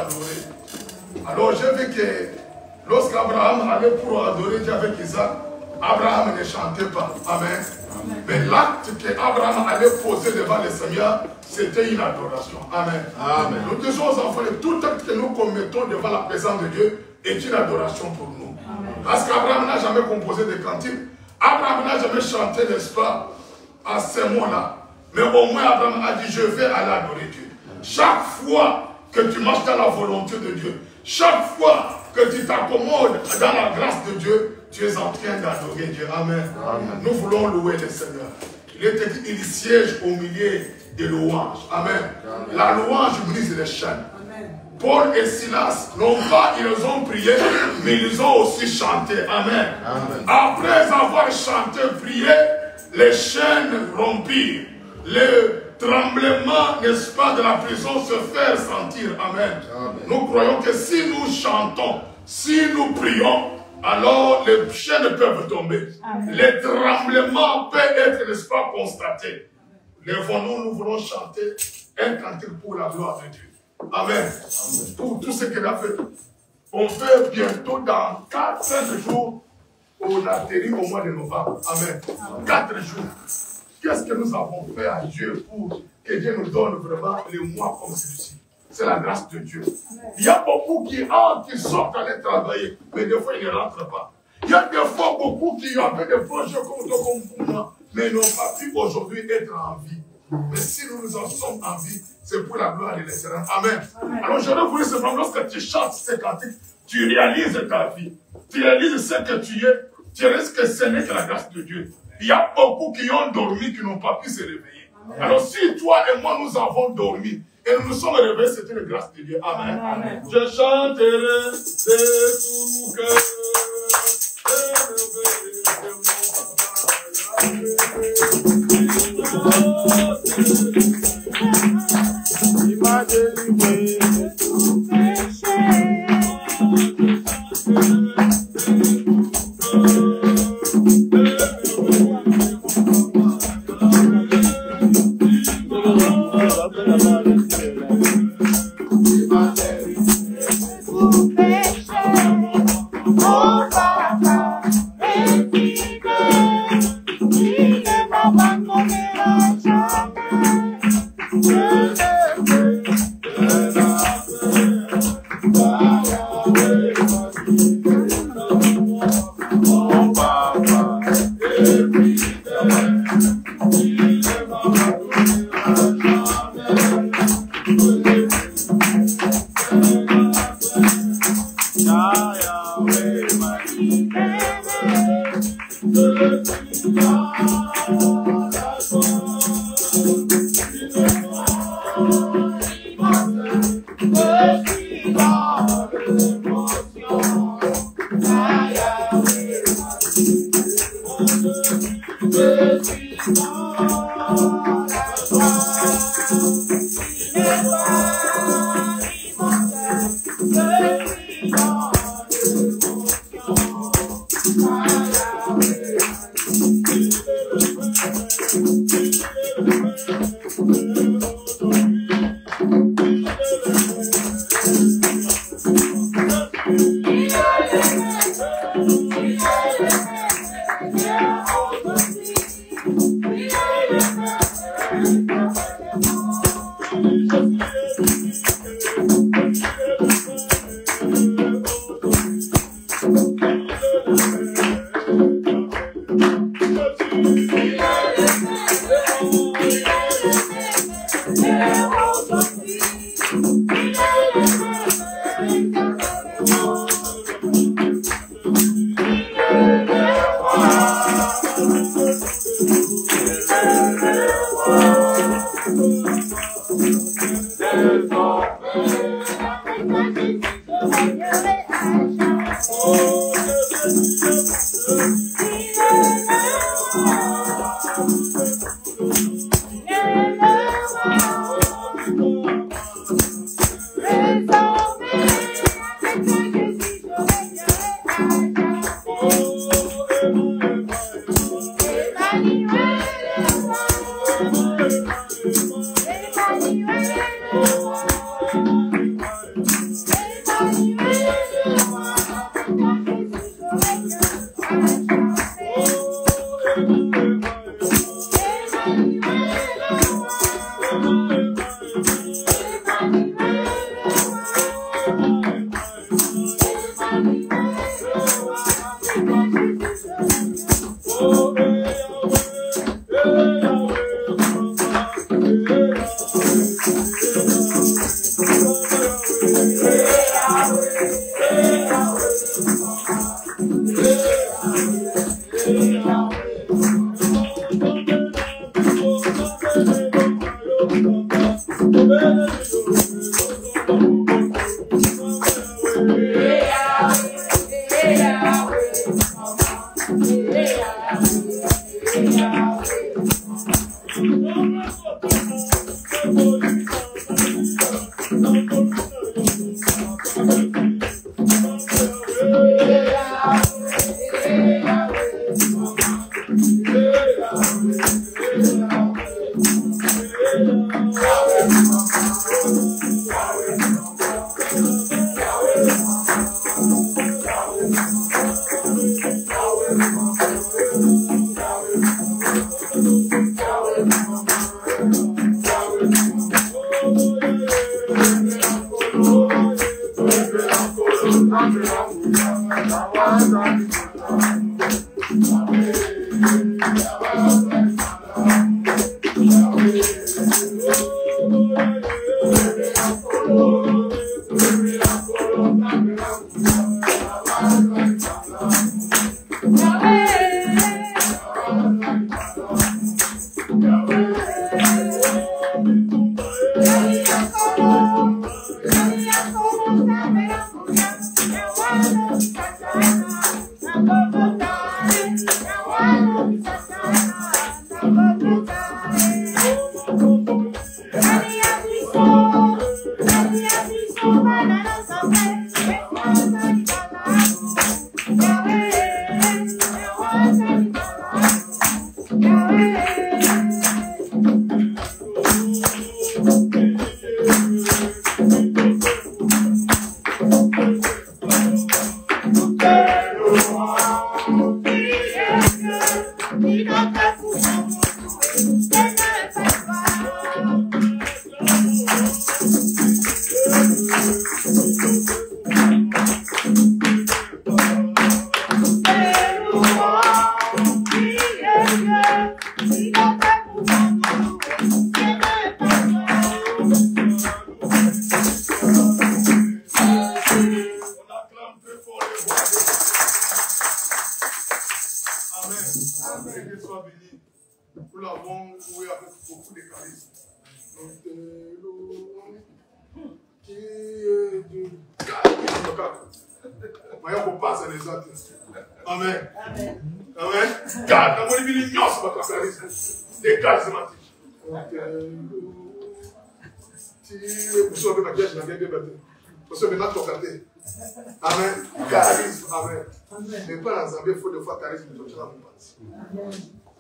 adorer. Alors j'ai vu que lorsqu'Abraham allait pour adorer Dieu avec Isaac, Abraham ne chantait pas. Amen. Mais l'acte qu'Abraham allait poser devant le Seigneur, c'était une adoration. Amen. Amen. Nous disons aux enfants, tout acte que nous commettons devant la présence de Dieu est une adoration pour nous. Amen. Parce qu'Abraham n'a jamais composé de cantiques. Abraham n'a jamais chanté, n'est-ce pas, à ces mots-là. Mais au moins Abraham a dit, je vais aller adorer Dieu. Chaque fois que tu marches dans la volonté de Dieu, chaque fois que tu t'accommodes dans la grâce de Dieu, tu es en train d'adorer Dieu. Amen. Amen. Nous voulons louer le Seigneur. Il est écrit, il siège au milieu des louanges. Amen. Amen. La louange brise les chaînes. Amen. Paul et Silas, non pas ils ont prié, mais ils ont aussi chanté. Amen. Amen. Après avoir chanté, prié, les chaînes rompirent. Le tremblement, n'est-ce pas, de la prison se fait sentir. Amen. Amen. Nous croyons que si nous chantons, si nous prions, alors les chaînes peuvent tomber. Amen. Les tremblements peuvent être, n'est-ce pas, constatés. Lèvons-nous, nous voulons chanter un cantique pour la gloire de Dieu. Amen. Amen. Pour tout ce qu'il a fait. On fait bientôt dans 4-5 jours, on atterrit au mois de novembre. Amen. Amen. 4 jours. Qu'est-ce que nous avons fait à Dieu pour que Dieu nous donne vraiment les mois comme celui-ci? C'est la grâce de Dieu. Amen. Il y a beaucoup qui entrent, qui sortent aller travailler, mais des fois ils ne rentrent pas. Il y a des fois beaucoup qui ont fait des projets comme moi, mais n'ont pas pu aujourd'hui être en vie. Mais si nous en sommes en vie, c'est pour la gloire de l'Éternel. Amen. Amen. Alors je voulais simplement, lorsque tu chantes ces cantiques, tu réalises ta vie. Tu réalises ce que tu es. Tu réalises que ce n'est que la grâce de Dieu. Il y a beaucoup qui ont dormi, qui n'ont pas pu se réveiller. Amen. Alors si toi et moi nous avons dormi, et nous nous sommes réveillés, c'est une grâce de Dieu. Amen. Amen. Je chanterai de tout cœur. Il m'a délivré de tout péché.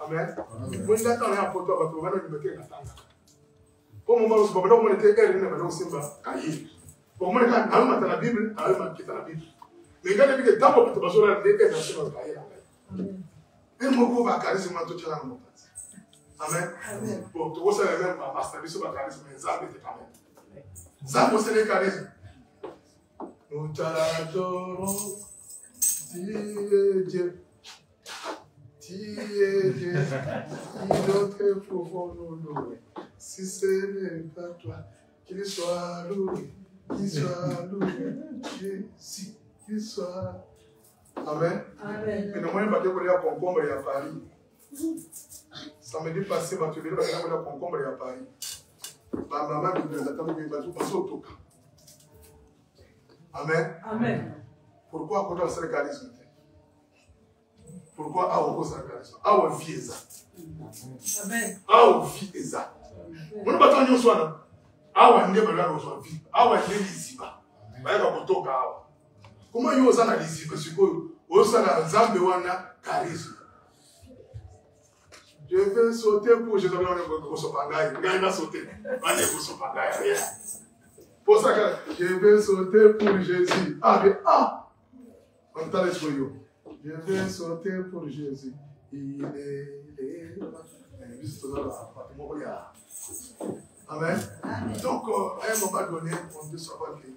Amen. When that time I put up, when you became a tank. Como vamos para o momento que ele não simba cair. O momento que a alma está na Bíblia, a alma que está na Bíblia. Me engano que dá para tu passar de que nasceu na cair. Ele morreu para carisma tu tira no país. Amen. Por tu você lembra para pastor isso para carisma exato de também. Sabe você nem carisma. Nous t'adorons, tu es Dieu. Tu es Dieu, qui d'autre pouvons nous louer, si ce n'est pas toi, qu'il soit loué, Jésus, qu'il soit. Amen. Amen. Mais normalement, il va y avoir concombre et à Paris. Samedi passé, il va y avoir concombre et à Paris. Ma maman me dit, attends, il va tout passer au toka. Amen. Amen. Pourquoi quand on se réalise? Pourquoi a on se réalise? A on vit exact. Amen. A on vit exact. On ne va pas nous soigner. A on ne va pas nous soigner. A on ne lisible. Bah il va kutoka hawa. Comment yo sana lisible? Parce que on sana zambe wana charisme. Je vais sauter pour Jésus. On ne va sauter. On va sauter. On va sauter. Pour ça que je vais sauter pour Jésus. Ah, mais on entend les soyaux. Je vais sauter pour Jésus. Il est là. Amen. Donc, à un moment donné, on doit savoir que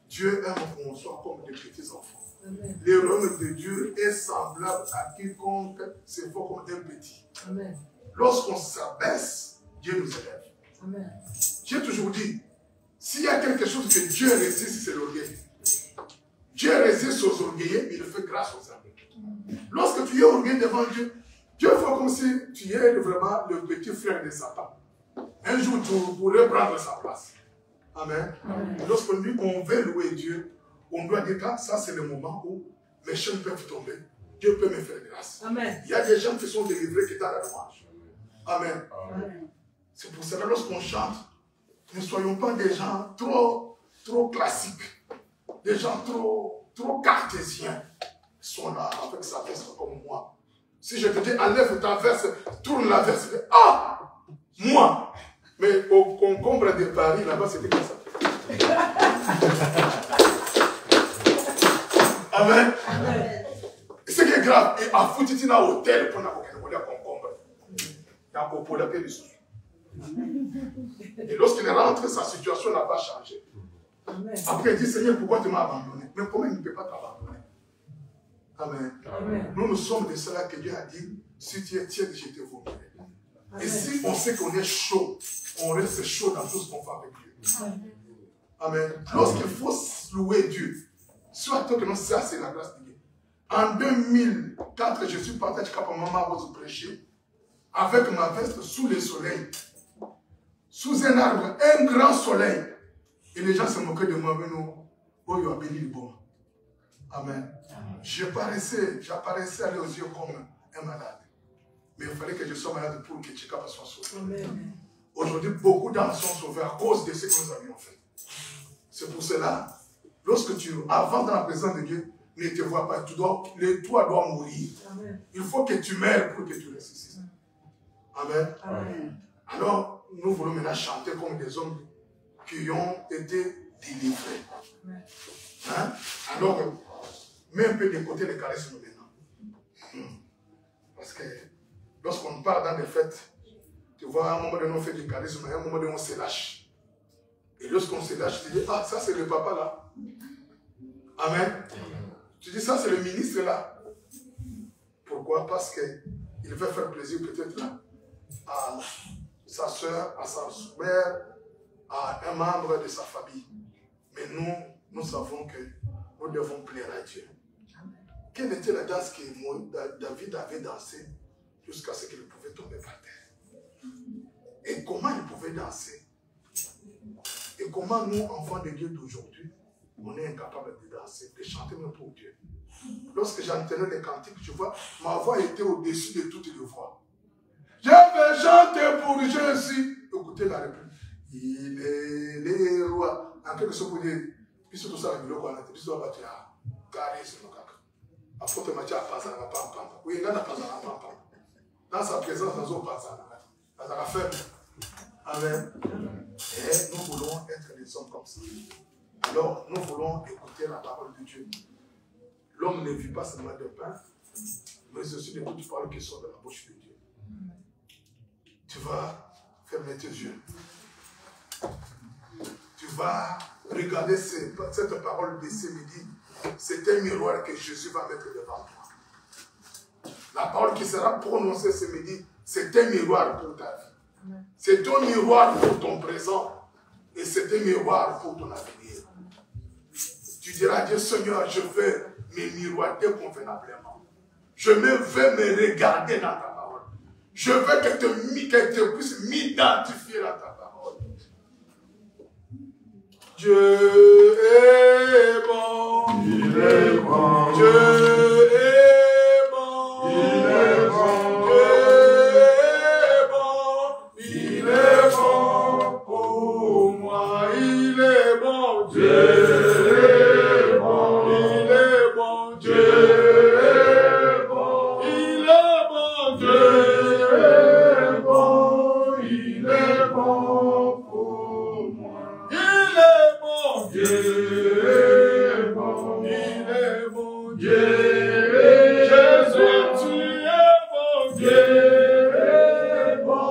Dieu aime qu'on soit comme des petits enfants. Le royaume de Dieu est semblable à quiconque se voit comme un petit. Lorsqu'on s'abaisse, Dieu nous élève. Amen. J'ai toujours dit, s'il y a quelque chose que Dieu résiste, c'est l'orgueil. Dieu résiste aux orgueilleux, il le fait grâce aux orgueilleux. Lorsque tu es orgueilleux devant Dieu, Dieu fait comme si tu es vraiment le petit frère de Satan. Un jour, tu pourrais prendre sa place. Amen. Lorsqu'on dit qu'on veut louer Dieu, on doit dire que ça, c'est le moment où mes chaînes peuvent tomber. Dieu peut me faire grâce. Amen. Il y a des gens qui sont délivrés qui t'ont la louange. Amen. C'est pour cela, lorsqu'on chante, ne soyons pas des gens trop classiques, des gens trop cartésiens. Ils sont là avec sa veste comme moi. Si je te dis, enlève ta veste, tourne la veste, moi. Mais au concombre de Paris, là-bas, c'était comme ça. Amen. Ce qui est grave, et à Foutitina hôtel, pour n'a pas concombre. Il y a un peu pour la paix du sous. Et lorsqu'il rentre, sa situation n'a pas changé. Amen. Après, il dit, Seigneur, pourquoi tu m'as abandonné? Mais comment il ne peut pas t'abandonner? Amen. Amen. Nous sommes de ceux-là que Dieu a dit, si tu es tiède, je te vomirai. Et si on sait qu'on est chaud, on reste chaud dans tout ce qu'on fait avec Dieu. Amen. Amen. Lorsqu'il faut louer Dieu, soit que non, ça c'est la grâce de Dieu. En 2004, je suis parti à Chikapamama pour prêcher avec ma veste sous le soleil, sous un arbre, un grand soleil. Et les gens se moquaient de moi, mais nous, oh, il a béni le bon. Amen. J'apparaissais aller aux yeux comme un malade. Mais il fallait que je sois malade pour que Chikapa soit sauvé. Aujourd'hui, beaucoup d'âmes sont sauvées à cause de ce que nous avions fait. C'est pour cela, lorsque tu avances dans la présence de Dieu, ne te vois pas. Le toit doit mourir. Amen. Il faut que tu meurs pour que tu ressuscites. Amen. Amen. Alors, nous voulons maintenant chanter comme des hommes qui ont été délivrés. Hein? Alors, mets un peu de côté les charismes maintenant. Parce que lorsqu'on part dans des fêtes, tu vois, à un moment donné, on fait du charisme, et à un moment donné, on se lâche. Et lorsqu'on se lâche, tu dis, ah, ça c'est le papa là. Amen. Tu dis, ça c'est le ministre là. Pourquoi? Parce qu'il veut faire plaisir peut-être à sa soeur, à sa mère, à un membre de sa famille. Mais nous savons que nous devons plaire à Dieu. Quelle était la danse que David avait dansé jusqu'à ce qu'il pouvait tomber par terre? Et comment il pouvait danser? Et comment nous, enfants de Dieu d'aujourd'hui, on est incapables de danser, de chanter même pour Dieu? Lorsque j'entendais les cantiques, tu vois, ma voix était au-dessus de toutes les voix. Je vais chanter pour Jésus. Écoutez la réplique. Il est le roi. En quelque sorte, vous dites, puisque tout ça, il est roi, puisque tout ça, carré sur le caca. Après, tu m'as dit, oui, il a pas dans sa présence, dans son passage, dans la ferme. Amen. Et nous voulons être des hommes comme ça. Alors, nous voulons écouter la parole de Dieu. L'homme ne vit pas seulement de pain, mais aussi de toutes les paroles qui sortent de la bouche de Dieu. Tu vas fermer tes yeux. Tu vas regarder cette parole de ce midi. C'est un miroir que Jésus va mettre devant toi. La parole qui sera prononcée ce midi, c'est un miroir pour ta vie. C'est un miroir pour ton présent et c'est un miroir pour ton avenir. Tu diras, Dieu Seigneur, je veux me miroiter convenablement. Je veux me regarder dans ta parole. Je veux que tu puisses m'identifier dans ta parole. Dieu est bon. Il est bon. Dieu est bon. Il est bon. Dieu est bon. Il est bon pour moi. Il est bon. Dieu est bon. Il est bon. Dieu est bon. Il est bon. Dieu est bon. Il est bon pour moi. Il est bon. Dieu est bon. Il est bon. Dieu est Jésus, tu es bon. Dieu est bon.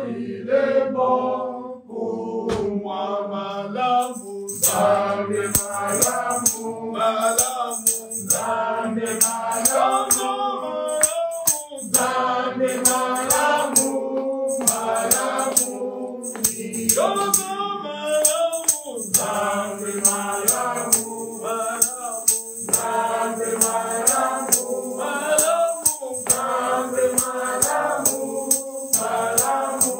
Il est bon pour moi. Malamu, Zambe, Malamu, Malamu, Zambe, Malamu, Zambe, Malamu, Malamu, Zambe, Malamu, Zambe, Malamu, Malamu, Zambe, Malamu, Malamu,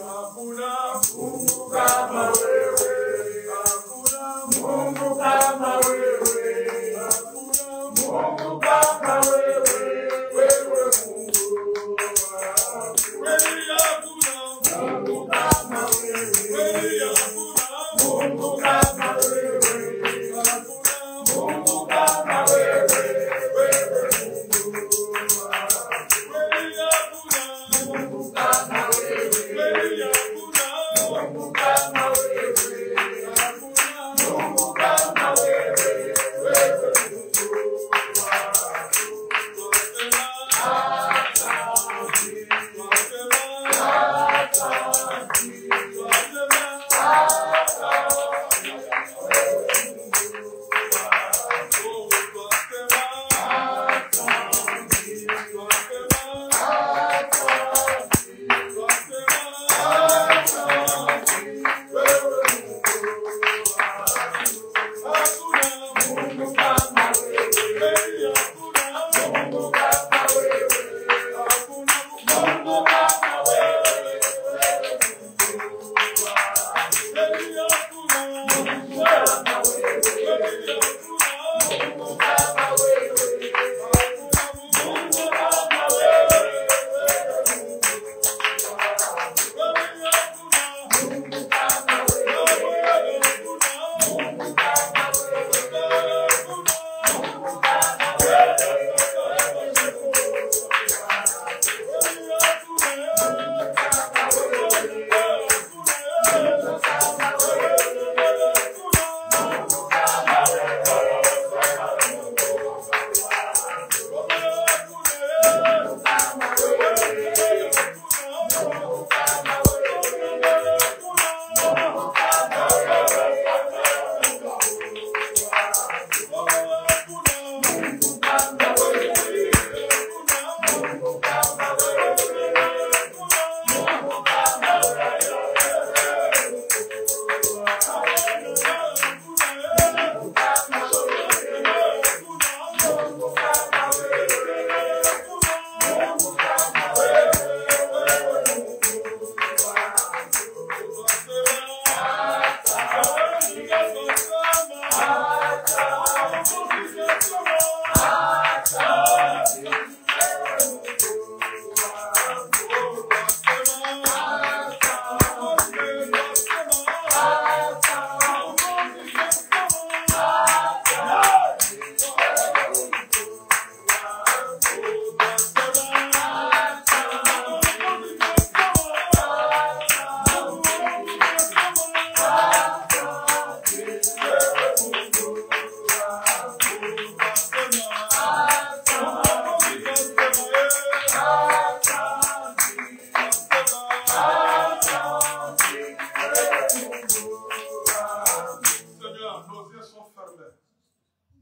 Hakuna Mungu kama wewe, hakuna Mungu kama wewe, hakuna Mungu kama wewe, wewe Mungu. Wewe hakuna Mungu kama wewe, wewe hakuna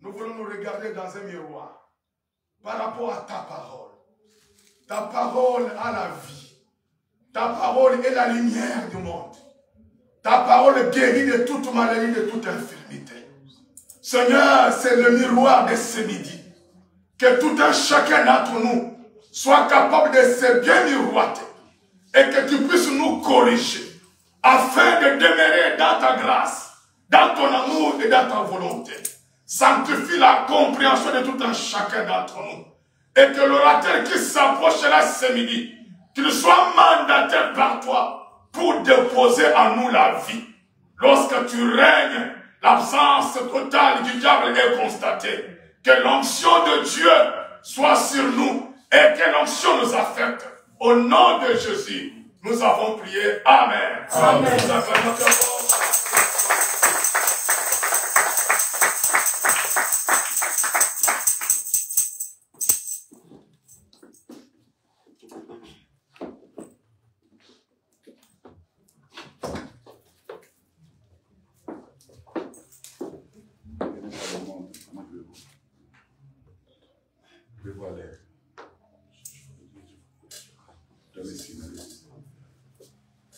Nous voulons nous regarder dans un miroir par rapport à ta parole. Ta parole a la vie. Ta parole est la lumière du monde. Ta parole guérit de toute maladie, de toute infirmité. Seigneur, c'est le miroir de ce midi. Que tout un chacun d'entre nous soit capable de se bien miroiter et que tu puisses nous corriger afin de demeurer dans ta grâce, dans ton amour et dans ta volonté. Sanctifie la compréhension de tout un chacun d'entre nous. Et que l'orateur qui s'approche là ce midi, qu'il soit mandaté par toi pour déposer en nous la vie. Lorsque tu règnes, l'absence totale du diable est constatée. Que l'onction de Dieu soit sur nous et que l'onction nous affecte. Au nom de Jésus, nous avons prié. Amen. Amen.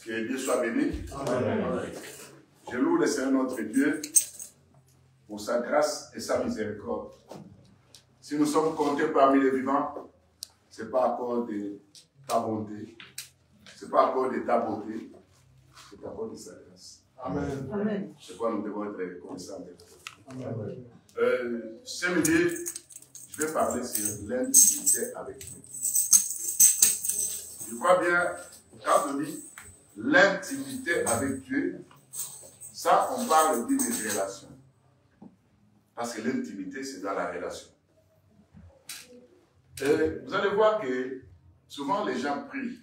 Que Dieu soit béni. Amen. Je loue le Seigneur notre Dieu pour sa grâce et sa miséricorde. Si nous sommes comptés parmi les vivants, ce n'est pas à cause de ta bonté, ce n'est pas à cause de ta beauté, c'est à cause de sa grâce. Amen. C'est pourquoi nous devons être reconnaissants. Ce midi, je vais parler sur l'intimité avec Dieu. Je crois bien, quand on dit l'intimité avec Dieu, ça, on parle d'une relation. Parce que l'intimité, c'est dans la relation. Et vous allez voir que souvent les gens prient,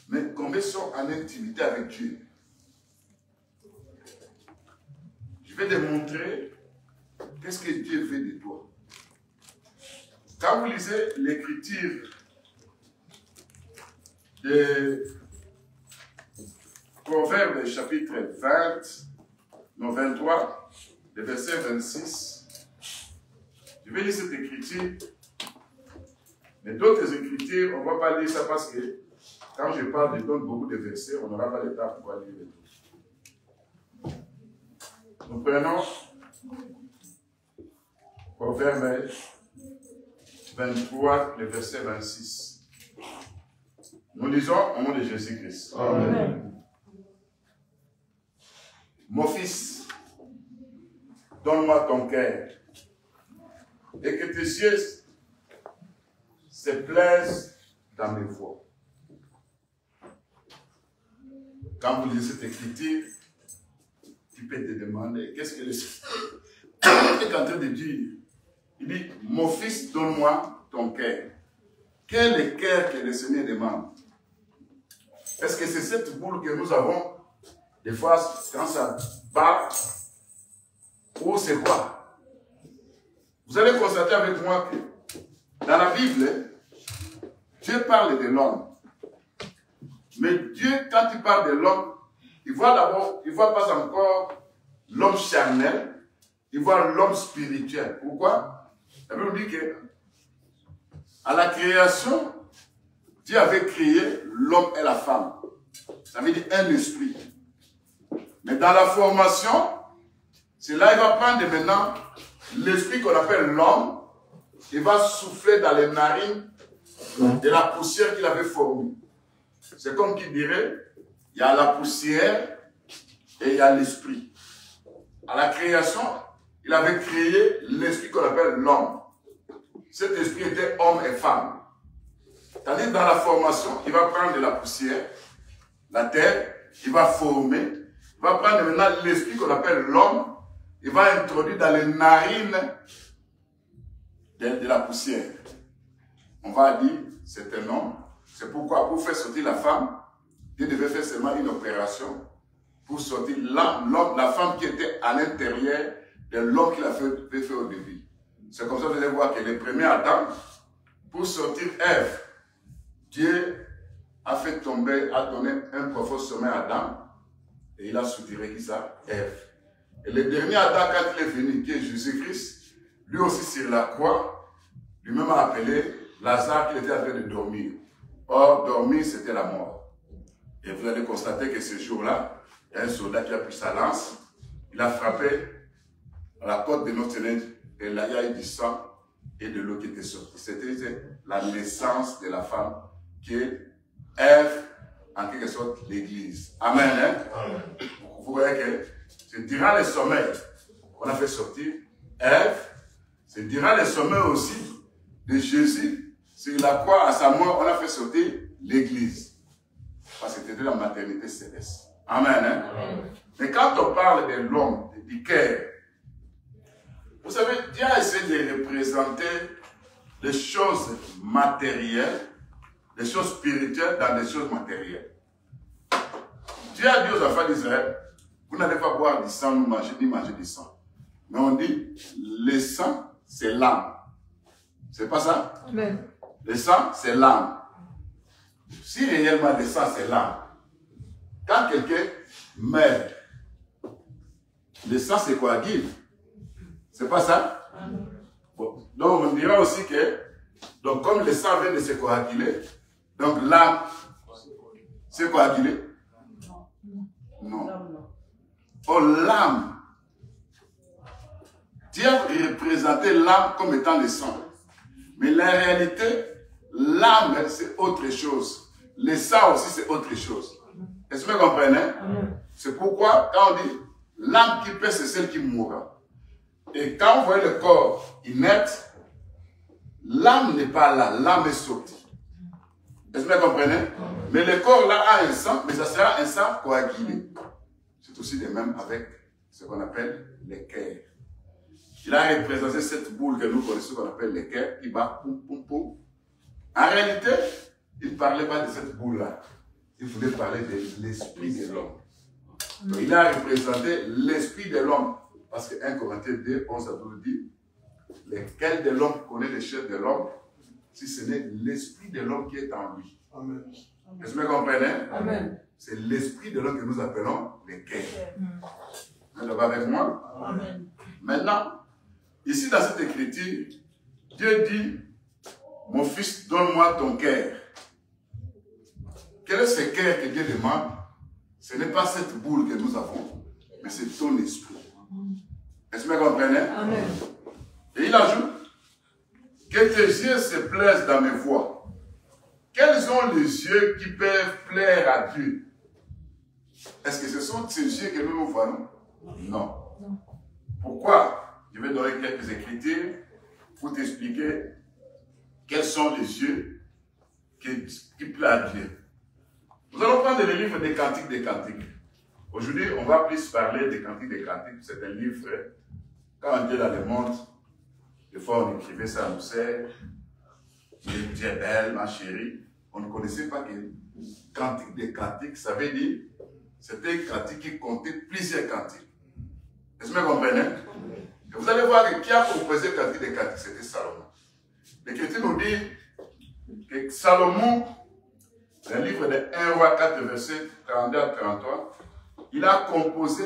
mais combien sont en intimité avec Dieu? Je vais démontrer qu'est-ce que Dieu veut de toi. Quand vous lisez l'écriture de Proverbes chapitre 23, le verset 26, je vais lire cette écriture, mais d'autres écritures, on ne va pas lire ça parce que quand je parle de beaucoup de versets, on n'aura pas le temps pour lire les tout. Nous prenons Proverbes 23, le verset 26. Nous lisons au nom de Jésus-Christ. Amen. mon fils, donne-moi ton cœur. Et que tes yeux se plaisent dans mes voies. Quand vous lisez cette écriture, tu peux te demander, qu'est-ce que le Seigneur est en train de dire? Il dit, mon fils, donne-moi ton cœur. Quel est le cœur que le Seigneur demande? Est-ce que c'est cette boule que nous avons, des fois, quand ça bat, ou c'est quoi? Vous allez constater avec moi que dans la Bible, Dieu parle de l'homme. Mais Dieu, quand il parle de l'homme, il voit d'abord, il ne voit pas encore l'homme charnel, il voit l'homme spirituel. Pourquoi? La Bible dit que à la création, Dieu avait créé l'homme et la femme. Ça veut dire un esprit. Mais dans la formation, c'est là qu'il va prendre maintenant l'esprit qu'on appelle l'homme, il va souffler dans les narines de la poussière qu'il avait formée. C'est comme qui dirait, il y a la poussière et il y a l'esprit. À la création, il avait créé l'esprit qu'on appelle l'homme. Cet esprit était homme et femme. C'est-à-dire dans la formation, il va prendre de la poussière, la terre, il va former, il va prendre maintenant l'esprit qu'on appelle l'homme, il va introduire dans les narines de la poussière. On va dire, c'est un homme. C'est pourquoi, pour faire sortir la femme, Dieu devait faire seulement une opération pour sortir l'homme, la femme qui était à l'intérieur de l'homme qu'il a fait au début. C'est comme ça que vous allez voir que le premier Adam, pour sortir Ève, Dieu a fait tomber, a donné un profond sommeil à Adam, et il a soutiré qui ça? Ève. Et le dernier Adam, quand il est venu, qui est Jésus-Christ, lui aussi sur la croix, lui-même a appelé Lazare qu'il était en train de dormir. Or, dormir, c'était la mort. Et vous allez constater que ce jour-là, il y a un soldat qui a pris sa lance, il a frappé à la côte de notre Seigneur, et là, il y a eu du sang et de l'eau qui était sortie. C'était la naissance de la femme qui est Ève, en quelque sorte, l'Église. Amen. Hein? Amen. Vous voyez que c'est durant le sommeil qu'on a fait sortir Ève. C'est durant le sommeil aussi de Jésus. Sur la croix, à sa mort, on a fait sortir l'Église. Parce que c'était la maternité céleste. Amen. Hein? Amen. Mais quand on parle de l'homme, du cœur, vous savez, Dieu a essayé de représenter les choses matérielles, les choses spirituelles dans les choses matérielles. Dieu a dit aux enfants d'Israël, vous n'allez pas boire du sang, ni manger du sang. Mais on dit, le sang, c'est l'âme. C'est pas ça? Amen. Le sang, c'est l'âme. Si réellement le sang, c'est l'âme, quand quelqu'un meurt, le sang, c'est coagule. C'est pas ça? Bon. Donc on dira aussi que, donc comme le sang vient de se coaguler, donc l'âme s'est coagulée? Non. Oh, l'âme. Dieu a représenté l'âme comme étant le sang. Mais la réalité, l'âme c'est autre chose. Le sang aussi c'est autre chose. Est-ce que vous comprenez? C'est pourquoi quand on dit l'âme qui paie, c'est celle qui mourra. Et quand vous voyez le corps inerte, l'âme n'est pas là, l'âme est sortie. Est-ce que vous comprenez? Mais le corps là a un sang, mais ça sera un sang coagulé. C'est aussi le même avec ce qu'on appelle le cœur. Il a représenté cette boule que nous connaissons, qu'on appelle le cœur, qui bat poum poum poum. En réalité, il ne parlait pas de cette boule-là. Il voulait parler de l'esprit de l'homme. Donc il a représenté l'esprit de l'homme. Parce que 1 Corinthiens 2, 11 à 12 dit, lequel de l'homme connaît les choses de l'homme, si ce n'est l'esprit de l'homme qui est en lui. Amen. Est-ce que vous comprenez? Amen. C'est l'esprit de l'homme que nous appelons le cœur. Vous êtes d'accord avec moi? Amen. Maintenant, ici dans cette écriture, Dieu dit, mon fils, donne-moi ton cœur. Quel est ce cœur que Dieu demande? Ce n'est pas cette boule que nous avons, mais c'est ton esprit. Est-ce que vous comprenez? Amen. Et il ajoute, que tes yeux se plaisent dans mes voies. Quels sont les yeux qui peuvent plaire à Dieu? Est-ce que ce sont ces yeux que nous voyons? Non. Pourquoi? Je vais donner quelques écritures pour t'expliquer quels sont les yeux qui plaisent à Dieu. Nous allons prendre le livre des Cantiques des Cantiques. Aujourd'hui, on va plus parler des Cantiques des Cantiques. C'est un livre, quand on était dans le monde, des fois on écrivait ça, on sait, Dieu est belle, ma chérie. On ne connaissait pas que Cantiques des Cantiques, ça veut dire, c'était un cantique qui comptait plusieurs cantiques. Est-ce que vous comprenez? Et vous allez voir que qui a composé le Cantique des Cantiques, c'était Salomon. L'Écriture nous dit que Salomon, dans le livre de 1 roi 4, verset 32 à 33, il a composé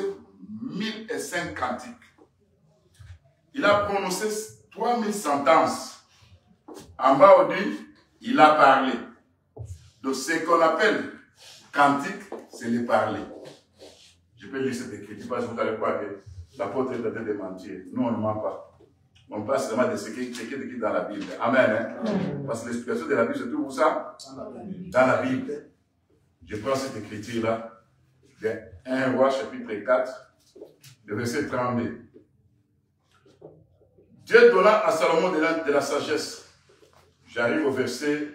1005 cantiques. Il a prononcé 3000 sentences. En bas, on dit, il a parlé. Donc, ce qu'on appelle cantique, c'est le parler. Je peux lire cette écriture parce que vous allez voir que l'apôtre est en train de mentir. Nous, on ne ment pas. On parle seulement de ce qui est écrit dans la Bible. Amen. Hein? Parce que l'explication de la Bible, c'est tout où ça? Dans la Bible. Je prends cette écriture-là, de 1 roi, chapitre 4, le verset 32. Dieu donna à Salomon de la sagesse. J'arrive au verset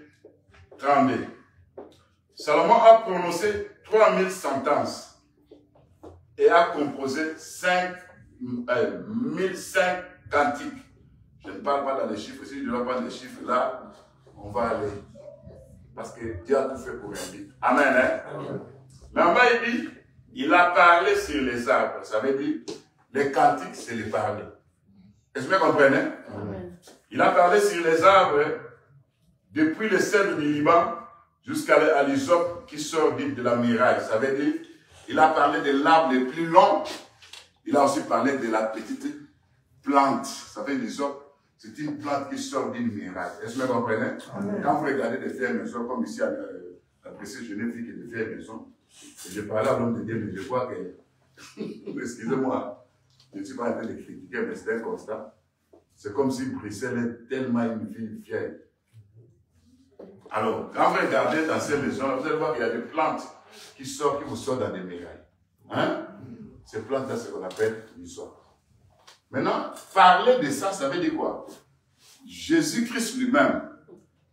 32. Salomon a prononcé 3000 sentences et a composé 1005 cantiques. Je ne parle pas dans les chiffres. Si je dois prendre les chiffres là, on va aller. Parce que Dieu a tout fait pour un but. Amen. Hein? Amen. Mais en bas, il dit, il a parlé sur les arbres. Ça veut dire, les cantiques, c'est les parler. Est-ce que vous comprenez? Amen. Il a parlé sur les arbres, depuis le cèdre du Liban jusqu'à l'hysope qui sort de la muraille. Ça veut dire, il a parlé de l'arbre le plus long. Il a aussi parlé de la petite plante. Ça fait l'hysope. C'est une plante qui sort d'une muraille. Est-ce que vous comprenez? Amen. Quand vous regardez des vieilles maisons, comme ici à Précis, je n'ai vu que des vieilles maisons. Et je parlais à l'homme de Dieu, mais je vois que, excusez-moi, je ne suis pas en train de critiquer, mais c'est un constat. C'est comme si Bruxelles est tellement une ville vieille. Alors, quand vous regardez dans ces maisons, vous allez voir qu'il y a des plantes qui vous sortent dans des murailles. Hein? Ces plantes-là, c'est ce qu'on appelle l'hysope. Maintenant, parler de ça, ça veut dire quoi? Jésus-Christ lui-même,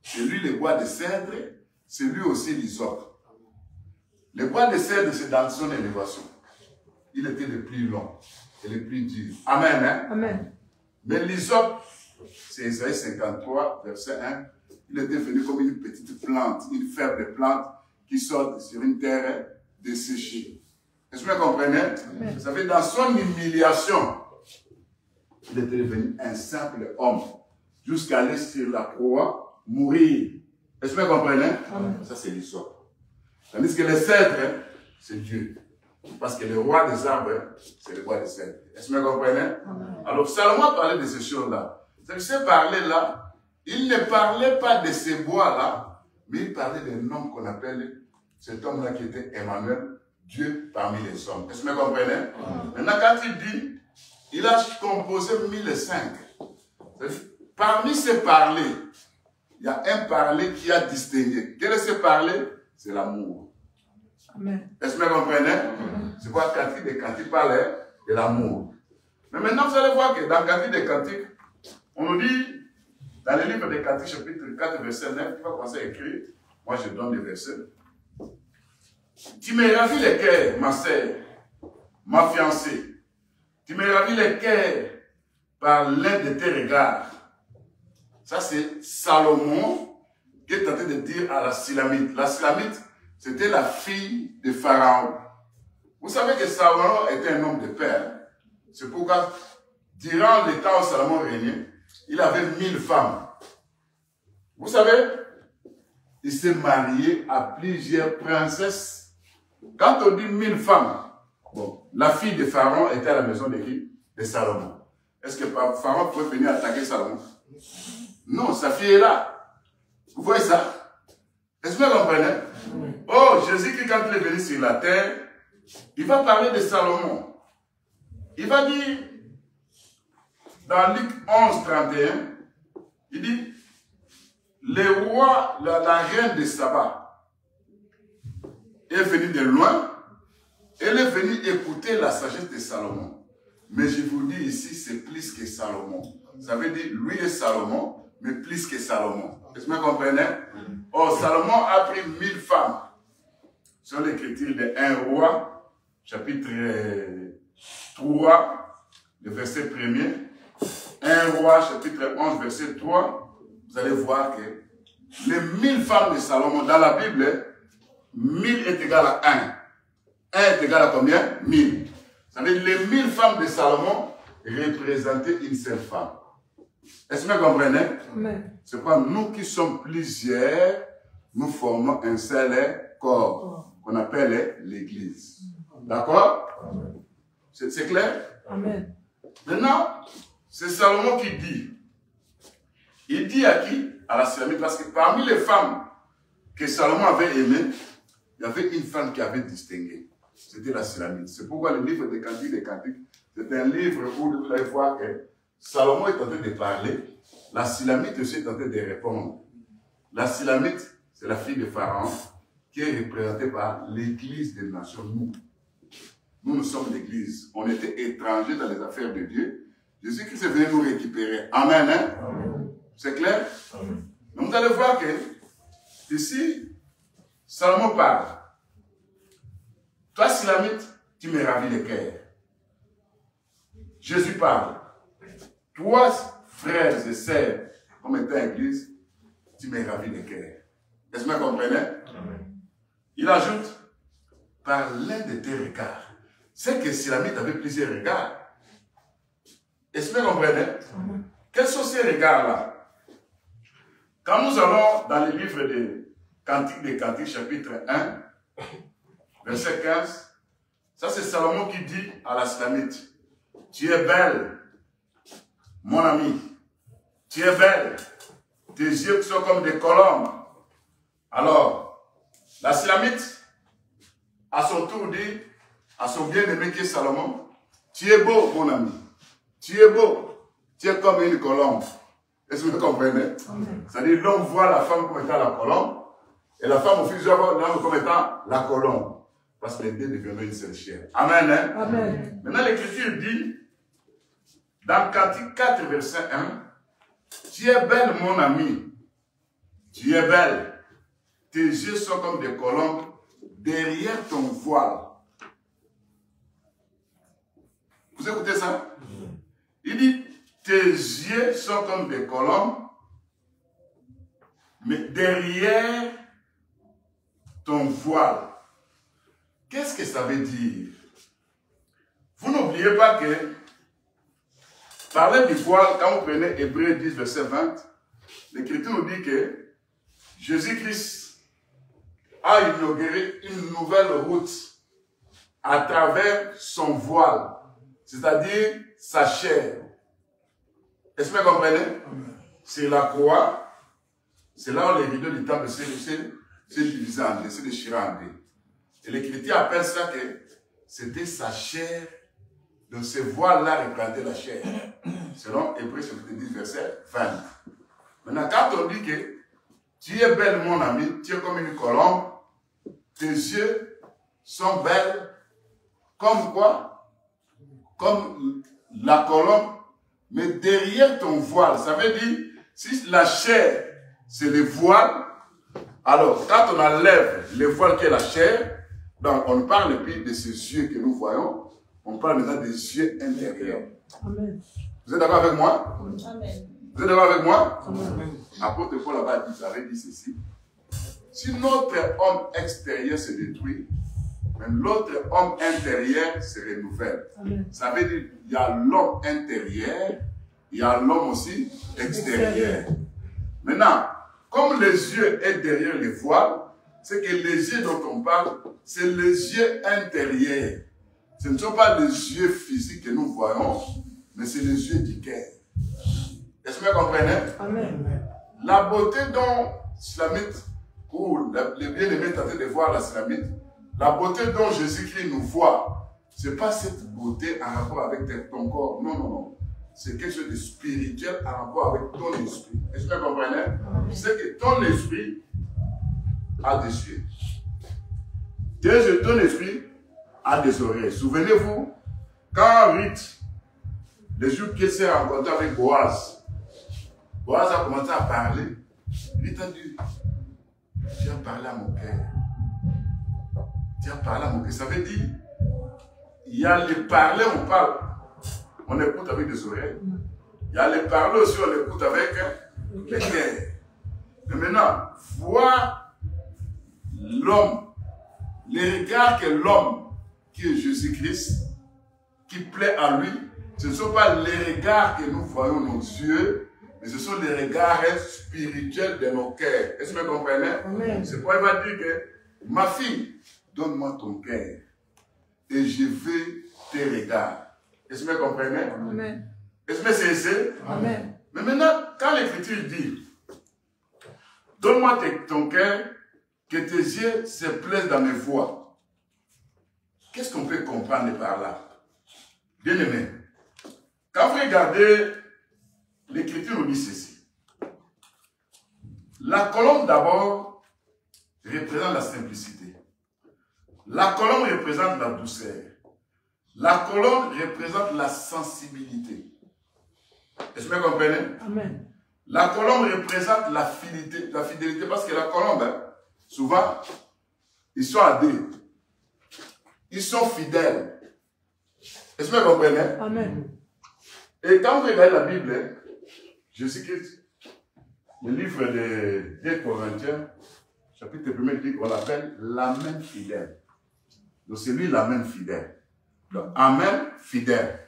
c'est lui le bois de cèdre, c'est lui aussi l'hysope. Le bois de cèdre, c'est dans son élévation. Il était le plus long et le plus dur. Amen. Hein? Amen. Mais l'hysope, c'est Isaïe 53, verset 1. Il était venu comme une petite plante, une faible plante qui sort sur une terre desséchée. Est-ce que vous comprenez? Amen. Ça fait dans son humiliation, il était devenu un simple homme jusqu'à aller sur la croix, mourir. Est-ce que vous comprenez? Amen. Ça, c'est l'hysope. Tandis que le cèdre, c'est Dieu. Parce que le roi des arbres, c'est le roi des cèdres. Est-ce que vous comprenez? Amen. Alors, Salomon parlait de ces choses-là. C'est parler-là, il ne parlait pas de ces bois-là, mais il parlait d'un homme qu'on appelle, cet homme-là qui était Emmanuel, Dieu parmi les hommes. Est-ce que vous comprenez? Amen. Maintenant, quand il dit, il a composé 1005. Parmi ces parlers, il y a un parler qui a distingué. Quel est ce parler? C'est l'amour. Est-ce que vous comprenez? C'est quoi Cantique des Cantiques parlait de l'amour. Mais maintenant, vous allez voir que dans Cantique des Cantiques, on nous dit, dans le livre des Cantiques, chapitre 4, verset 9, tu vas commencer à écrire. Moi, je donne les versets. Tu me ravis le cœur, ma sœur, ma fiancée. Tu me ravis le cœur par l'un de tes regards. Ça, c'est Salomon qui est en train de dire à la Sulamite. La Sulamite, c'était la fille de Pharaon. Vous savez que Salomon était un homme de père. C'est pourquoi, durant le temps où Salomon régnait, il avait 1000 femmes. Vous savez, il s'est marié à plusieurs princesses. Quand on dit 1000 femmes, bon, la fille de Pharaon était à la maison de qui? De Salomon. Est-ce que Pharaon pouvait venir attaquer Salomon? Non, sa fille est là. Vous voyez ça? Est-ce que vous comprenez? Oh, Jésus, quand il est venu sur la terre, il va parler de Salomon. Il va dire, dans Luc 11, 31, il dit, le roi, la reine de Saba est venu de loin Elle est venue écouter la sagesse de Salomon. Mais je vous dis ici, c'est plus que Salomon. Ça veut dire, lui est Salomon, mais plus que Salomon. Est-ce que vous comprenez? Or, Salomon a pris 1000 femmes. Sur l'écriture de 1 roi, chapitre 3, le verset 1er. 1 roi, chapitre 11, verset 3. Vous allez voir que les 1000 femmes de Salomon, dans la Bible, 1000 est égal à 1. 1 est égal à combien? 1000. Ça veut dire les 1000 femmes de Salomon représentaient une seule femme. Est-ce que vous comprenez? C'est pas nous qui sommes plusieurs, nous formons un seul corps, qu'on appelle l'Église. D'accord? C'est clair? Amen. Maintenant, c'est Salomon qui dit. Il dit à qui? À la Sulamite, parce que parmi les femmes que Salomon avait aimées, il y avait une femme qui avait distingué. C'était la Sulamite. C'est pourquoi le livre des Cantiques, c'est un livre où vous allez voir que Salomon est en train de parler, la Sulamite aussi est en train de répondre. La Sulamite, c'est la fille de Pharaon, qui est représentée par l'Église des nations. Nous sommes l'Église. On était étrangers dans les affaires de Dieu. Jésus-Christ est venu nous récupérer. Amen. Hein? Amen. C'est clair? Amen. Donc vous allez voir que ici, Salomon parle. Toi, Sulamite, tu me ravis le cœur. Jésus parle. Toi, frères et sœurs, comme étant Église, tu me ravis le cœur. Est-ce que vous comprenez? Amen. Il ajoute, par l'un de tes regards. C'est que Sulamite avait plusieurs regards. Est-ce que vous comprenez? Amen. Quels sont ces regards-là? Quand nous allons dans le livre des Cantiques, chapitre 1, verset 15, ça c'est Salomon qui dit à la Sulamite, tu es belle, mon ami, tu es belle, tes yeux sont comme des colombes. Alors, la Sulamite, à son tour, dit à son bien-aimé qui est Salomon, tu es beau, mon ami, tu es beau, tu es comme une colombe. Est-ce que vous comprenez? C'est-à-dire, l'homme voit la femme comme étant la colombe, et la femme au fil voit l'homme comme étant la colombe. Parce que les deux deviendront une seule chair. Amen. Hein? Amen. Maintenant, l'Écriture dit, dans Cantique 4, verset 1, tu es belle, mon ami, tu es belle. Tes yeux sont comme des colombes derrière ton voile. Vous écoutez ça? Il dit, tes yeux sont comme des colombes, mais derrière ton voile. Qu'est-ce que ça veut dire? Vous n'oubliez pas que, parler du voile, quand vous prenez Hébreux 10, verset 20, l'Écriture nous dit que Jésus-Christ a inauguré une nouvelle route à travers son voile, c'est-à-dire sa chair. Est-ce que vous comprenez? C'est la croix, c'est là où les rideaux du temple s'est divisé en deux, c'est déchiré en deux. Et l'Écriture appelle ça que c'était sa chair, donc ce voile-là représentait la chair, selon Hébreux 10, verset 20. Maintenant, quand on dit que tu es belle, mon ami, tu es comme une colombe, tes yeux sont belles, comme quoi? Comme la colombe, mais derrière ton voile. Ça veut dire, si la chair, c'est le voile, alors quand on enlève le voile qui est la chair, donc on ne parle plus de ces yeux que nous voyons, on parle maintenant des yeux intérieurs. Amen. Vous êtes d'accord avec moi? Amen. Vous êtes d'accord avec moi? Amen. Apôtre Paul là-bas avait dit ceci. Si notre homme extérieur se détruit, même l'autre homme intérieur se renouvelle. Amen. Ça veut dire qu'il y a l'homme intérieur, il y a l'homme aussi extérieur. Maintenant, comme les yeux sont derrière les voiles, c'est que les yeux dont on parle, c'est les yeux intérieurs. Ce ne sont pas les yeux physiques que nous voyons, mais c'est les yeux du cœur. Est-ce que vous comprenez? Amen. La beauté dont Sulamite, ou les bien-aimés tentés de voir la Sulamite, la beauté dont Jésus-Christ nous voit, ce n'est pas cette beauté en rapport avec ton corps. Non, non, non. C'est quelque chose de spirituel en rapport avec ton esprit. Est-ce que vous comprenez? C'est que ton esprit a des yeux. Ton esprit a des oreilles. Souvenez-vous, quand Ruth, le jour qu'elle s'est rencontrée avec Boaz, Boaz a commencé à parler. Ruth a dit, tu as parlé à mon cœur. Tu as parlé à mon cœur. Ça veut dire, il y a les parler, on parle. On écoute avec des oreilles. Il y a les parler aussi, on écoute avec les cœurs. Mais maintenant, voir l'homme, les regards que l'homme, qui est Jésus-Christ, qui plaît à lui, ce ne sont pas les regards que nous voyons dans nos yeux, mais ce sont les regards spirituels de nos cœurs. Est-ce que vous comprenez? C'est pourquoi il va dire que, ma fille, donne-moi ton cœur et je veux tes regards. Est-ce que vous comprenez? Amen. Est-ce que c'est ça? Amen. Mais maintenant, quand l'Écriture dit, donne-moi ton cœur, que tes yeux se plaisent dans mes voies. Qu'est-ce qu'on peut comprendre par là? Bien aimé, quand vous regardez, l'Écriture nous dit ceci. La colombe d'abord représente la simplicité. La colombe représente la douceur. La colombe représente la sensibilité. Est-ce que vous comprenez? Amen. La colombe représente la fidélité parce que la colombe, souvent, ils sont à deux. Ils sont fidèles. Est-ce que vous comprenez? Amen. Et quand vous regardez la Bible, Jésus-Christ, le livre des 2 Corinthiens, chapitre 1, dit qu'on l'appelle l'amen fidèle. Donc c'est lui l'amen fidèle. Donc amen fidèle.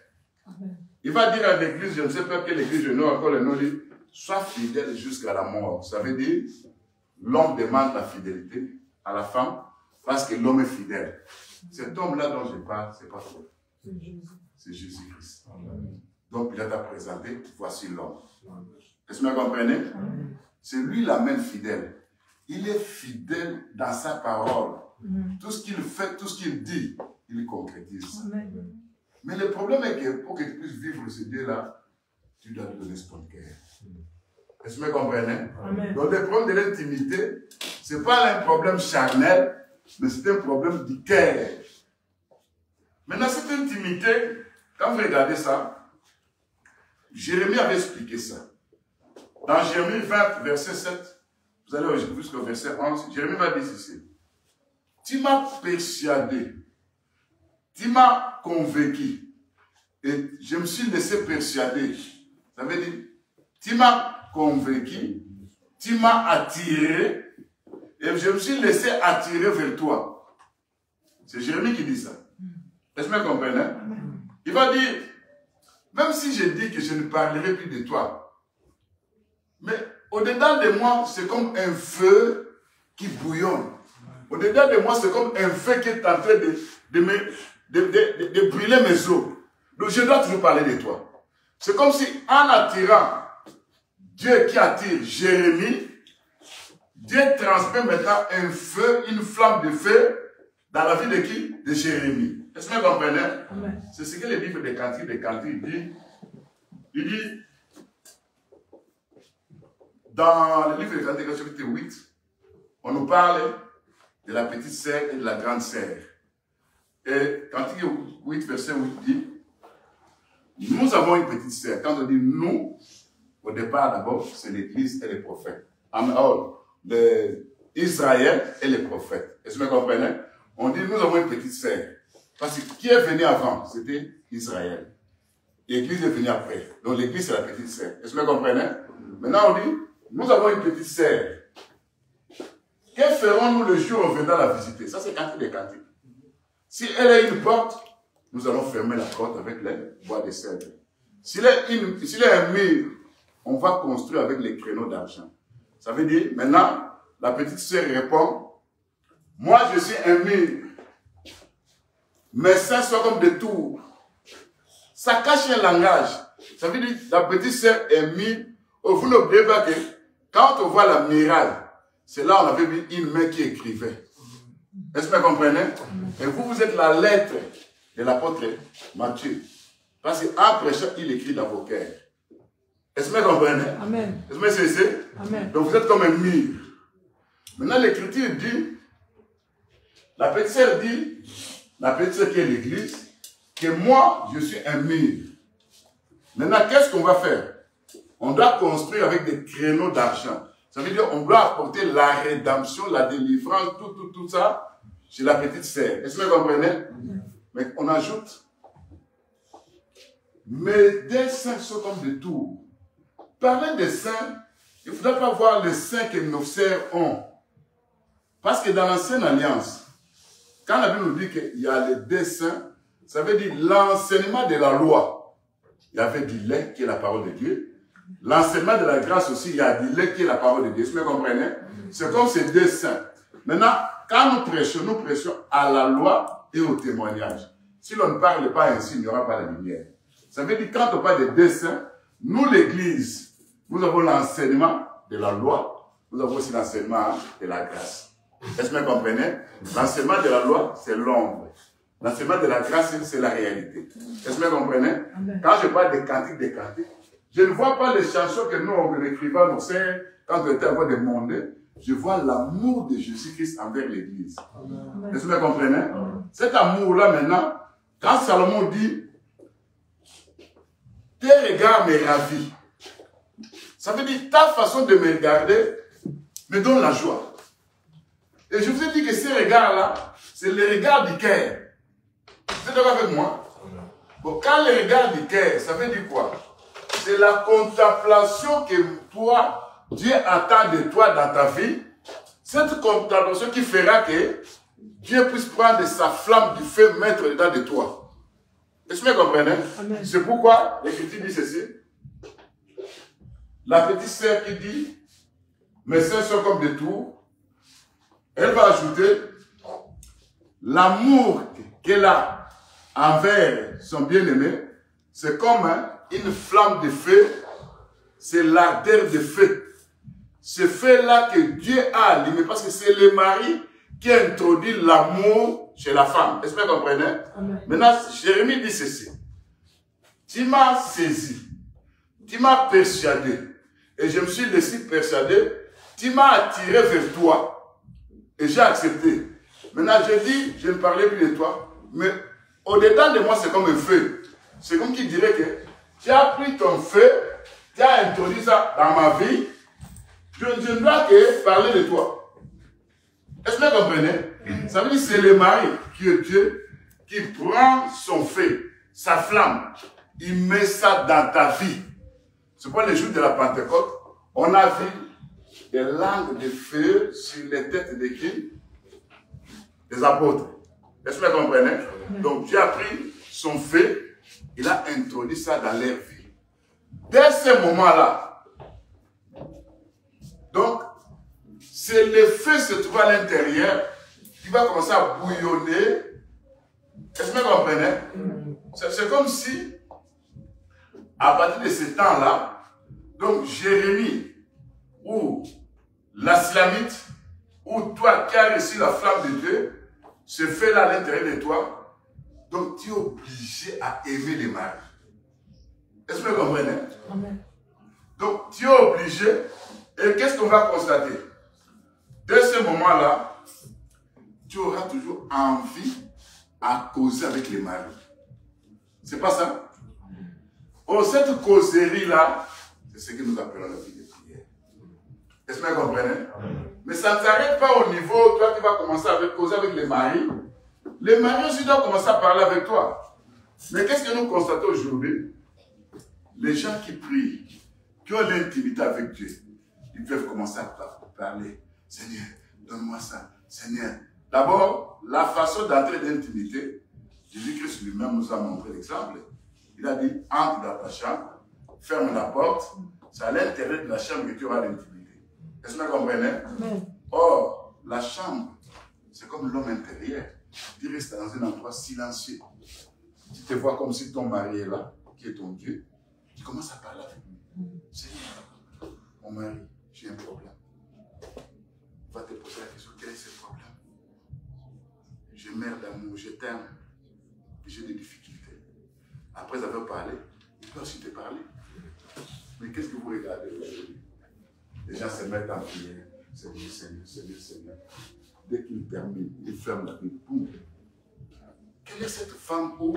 Amen. Il va dire à l'église, je ne sais pas quelle église, je n'ai encore le nom, dit, sois fidèle jusqu'à la mort. Ça veut dire, l'homme demande la fidélité à la femme parce que l'homme est fidèle. Cet homme-là dont je parle, ce n'est pas toi. C'est Jésus-Christ. Donc, il a présenté, voici l'homme. Est-ce que vous comprenez? C'est lui l'amen fidèle. Il est fidèle dans sa parole. Tout ce qu'il fait, tout ce qu'il dit, il concrétise. Mais le problème est que pour que tu puisses vivre ce Dieu-là, tu dois te donner ton cœur. Est-ce que vous comprenez? Amen. Donc le problème de l'intimité, ce n'est pas un problème charnel, mais c'est un problème du cœur. Maintenant, cette intimité, quand vous regardez ça, Jérémie avait expliqué ça. Dans Jérémie 20, verset 7, vous allez jusqu'au verset 11, Jérémie va dire ceci. Tu m'as persuadé, tu m'as convaincu, et je me suis laissé persuader. Ça veut dire, tu m'as convaincu, tu m'as attiré, et je me suis laissé attirer vers toi. C'est Jérémie qui dit ça. Est-ce que vous comprenez? Il va dire, même si je dis que je ne parlerai plus de toi, mais au-dedans de moi, c'est comme un feu qui bouillonne. Au-dedans de moi, c'est comme un feu qui est en train de brûler mes os. Donc je dois toujours parler de toi. C'est comme si en attirant Dieu qui attire Jérémie, Dieu transmet maintenant un feu, une flamme de feu dans la vie de qui? De Jérémie. Est-ce que vous comprenez? C'est ce que le livre des Cantiques dit. Il dit, dans le livre des Cantiques, chapitre 8, on nous parle de la petite sœur et de la grande sœur. Et Cantique 8, verset 8 dit, nous avons une petite sœur. Quand on dit nous, au départ d'abord, c'est l'Église et les prophètes. Israël et les prophètes. Est-ce que vous comprenez? On dit nous avons une petite sœur. Parce que qui est venu avant? C'était Israël. L'Église est venue après. Donc l'Église c'est la petite sœur. Est-ce que vous comprenez? Maintenant on dit, nous avons une petite sœur. Que ferons-nous le jour où on viendra la visiter? Ça c'est Cantique des Cantiques. Si elle est une porte, nous allons fermer la porte avec les bois de cèdre. S'il est un mur, on va construire avec les créneaux d'argent. Ça veut dire, maintenant, la petite sœur répond, moi je suis un mur. Mes seins sont comme des tours. Ça cache un langage. Ça veut dire la petite sœur est mise. Oh, vous n'oubliez pas que quand on voit la muraille, c'est là où on avait mis une main qui écrivait. Est-ce que vous comprenez? Et vous êtes la lettre de l'apôtre Matthieu. Parce qu'en prêchant, il écrit dans vos cœurs. Est-ce que vous comprenez? Amen. Est-ce que c'est? Amen. Donc vous êtes comme un mur. Maintenant l'écriture dit, la petite sœur dit, la petite sœur qui est l'église, que moi, je suis un mur. Maintenant, qu'est-ce qu'on va faire? On doit construire avec des créneaux d'argent. Ça veut dire qu'on doit apporter la rédemption, la délivrance, tout ça chez la petite sœur. Est-ce que vous comprenez? Mais on ajoute, mais des saints sont comme des tours. Parler des saints, il ne faudrait pas voir les saints que nos sœurs ont. Parce que dans l'ancienne alliance, quand la Bible nous dit qu'il y a les deux saints, ça veut dire l'enseignement de la loi. Il y avait du lait qui est la parole de Dieu. L'enseignement de la grâce aussi, il y a du lait qui est la parole de Dieu. Est-ce que vous comprenez? C'est comme ces deux saints. Maintenant, quand nous prêchons à la loi et au témoignage. Si l'on ne parle pas ainsi, il n'y aura pas la lumière. Ça veut dire quand on parle des deux saints, nous l'église, nous avons l'enseignement de la loi, nous avons aussi l'enseignement de la grâce. Est-ce que vous comprenez? L'enseignement de la loi, c'est l'ombre. L'enseignement de la grâce, c'est la réalité. Est-ce que vous comprenez? Quand je parle des cantiques, je ne vois pas les chansons que nous, on écrivait, nos sœurs, quand on était encore demandé. Je vois l'amour de Jésus-Christ envers l'Église. Est-ce que vous comprenez? Cet amour-là, maintenant, quand Salomon dit, tes regards me ravissent, ça veut dire ta façon de me regarder me donne la joie. Et je vous ai dit que ces regards-là, c'est les regards du cœur. Vous êtes d'accord avec moi? Bon, quand les regards du cœur, ça veut dire quoi? C'est la contemplation que toi, Dieu attend de toi dans ta vie. Cette contemplation qui fera que Dieu puisse prendre sa flamme du feu, mettre dedans de toi. Est-ce que vous comprenez? C'est pourquoi l'Écriture dit ceci. La petite sœur qui dit, mes sœurs sont comme des tours, elle va ajouter, l'amour qu'elle a envers son bien-aimé, c'est comme une flamme de feu, c'est l'ardeur de feu. Ce feu-là que Dieu a allumé, parce que c'est le mari qui introduit l'amour chez la femme. Est-ce que vous comprenez? Maintenant, Jérémie dit ceci. Tu m'as saisi, tu m'as persuadé, et je me suis laissé persuader, tu m'as attiré vers toi, et j'ai accepté. Maintenant, je dis, je ne parlais plus de toi, mais au-dedans de moi, c'est comme un feu. C'est comme qui dirait que tu as pris ton feu, tu as introduit ça dans ma vie, je ne dois que parler de toi. Est-ce que vous comprenez? Ça veut dire que c'est le mari qui est Dieu, qui prend son feu, sa flamme, il met ça dans ta vie. C'est pourquoi les jours de la Pentecôte, on a vu des langues de feu sur les têtes des qui? Des apôtres. Est-ce que vous comprenez? Donc Dieu a pris son feu, il a introduit ça dans leur vie. Dès ce moment-là, donc, c'est le feu se trouve à l'intérieur qui va commencer à bouillonner. Est-ce que vous comprenez? C'est comme si, à partir de ce temps-là, donc Jérémie, ou la Slamite, ou toi qui as reçu la flamme de Dieu, ce feu-là à l'intérieur de toi, donc tu es obligé à aimer les maris. Est-ce que vous comprenez? Donc, tu es obligé. Et qu'est-ce qu'on va constater? Dès ce moment-là, tu auras toujours envie à causer avec les maris. C'est pas ça? Oh, cette causerie-là, c'est ce que nous appelons la vie de prière. Est-ce que vous comprenez? Mais ça ne s'arrête pas au niveau, toi qui vas commencer à causer avec les maris. Les maris aussi doivent commencer à parler avec toi. Mais qu'est-ce que nous constatons aujourd'hui? Les gens qui prient, qui ont l'intimité avec Dieu, ils peuvent commencer à parler. Seigneur, donne-moi ça. Seigneur. D'abord, la façon d'entrer dans l'intimité, Jésus-Christ lui-même nous a montré l'exemple. Il a dit, entre dans ta chambre, ferme la porte, c'est à l'intérieur de la chambre que tu auras l'intimité. Est-ce que vous comprenez? Or, la chambre, c'est comme l'homme intérieur. Tu restes dans un endroit silencieux. Tu te vois comme si ton mari est là, qui est ton Dieu. Tu commences à parler avec lui. Seigneur, mon mari, j'ai un problème. Va te poser la question, quel est ce problème? Je meurs d'amour, je t'aime, j'ai des difficultés. Après avoir parlé, il peut aussi te parler. Mais qu'est-ce que vous regardez aujourd'hui? Les gens se mettent en prière. Seigneur, Seigneur, Seigneur, Seigneur. Dès qu'il termine, il ferme la Bible. Boum. quelle est cette femme où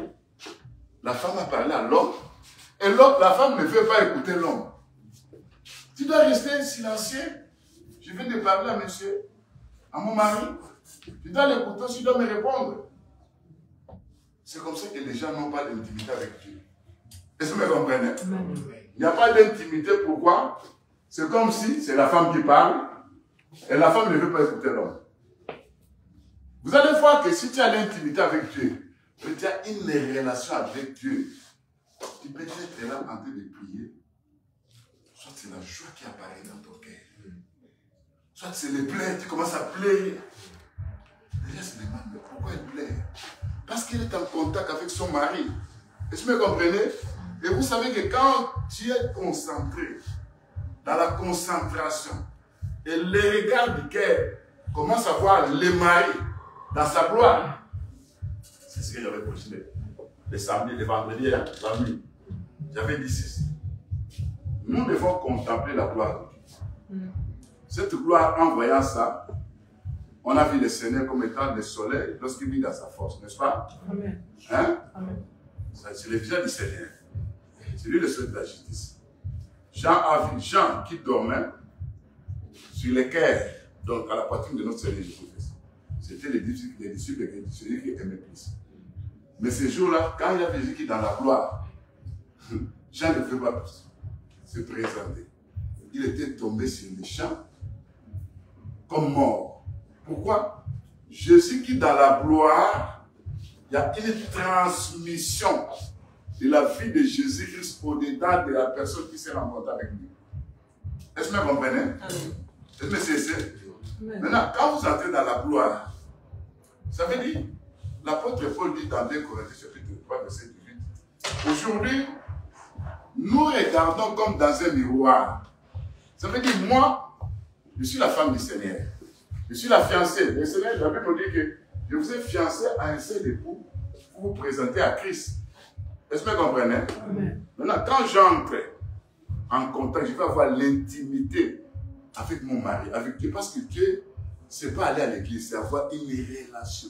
la femme a parlé à l'homme et l'autre, la femme ne veut pas écouter l'homme. Tu dois rester silencieux. Je viens de parler à monsieur, à mon mari. Tu dois l'écouter, tu dois me répondre. C'est comme ça que les gens n'ont pas d'intimité avec Dieu. Est-ce que vous me comprenez? Il n'y a pas d'intimité, pourquoi? C'est comme si c'est la femme qui parle et la femme ne veut pas écouter l'homme. Vous allez voir que si tu as l'intimité avec Dieu, que tu as une relation avec Dieu, tu peux être là en train de prier. Soit c'est la joie qui apparaît dans ton cœur. Soit c'est les plaies, tu commences à pleurer. Les gens se demandent, mais pourquoi elle pleure? Parce qu'elle est en contact avec son mari. Est-ce que vous me comprenez? Et vous savez que quand tu es concentré, dans la concentration, et le regard du cœur commence à voir le mari dans sa gloire. C'est ce que j'avais postulé. Les samedis, les vendredis, la nuit. J'avais dit ceci. Nous devons contempler la gloire de Dieu. Cette gloire, en voyant ça, on a vu le Seigneur comme étant le soleil lorsqu'il vit dans sa force, n'est-ce pas? Amen. Hein? Amen. C'est le visage du Seigneur. C'est lui le soleil de la justice. Jean a vu Jean qui dormait sur les cœurs, donc à la poitrine de notre Seigneur Jésus-Christ. C'était les disciples et celui qui aimait plus. Mais ce jour-là, quand il a vu Jésus qui est dans la gloire, Jean ne peut pas se présenter. Il était tombé sur les champs comme mort. Pourquoi? Jésus qui est dans la gloire, il y a une transmission de la vie de Jésus-Christ au-dedans de la personne qui s'est rencontrée avec lui. Est-ce que vous comprenez? Est-ce que c'est? Maintenant, quand vous entrez dans la gloire, ça veut dire, l'apôtre Paul dit dans 2 Corinthiens chapitre 3, verset 18, aujourd'hui, nous regardons comme dans un miroir. Ça veut dire, moi, je suis la femme du Seigneur. Je suis la fiancée. Le Seigneur, la Bible nous dit que je vous ai fiancé à un seul époux pour vous présenter à Christ. Est-ce que vous comprenez? Amen. Maintenant, quand j'entre en contact, je vais avoir l'intimité avec mon mari, avec Dieu, parce que Dieu, ce n'est pas aller à l'église, c'est avoir une relation.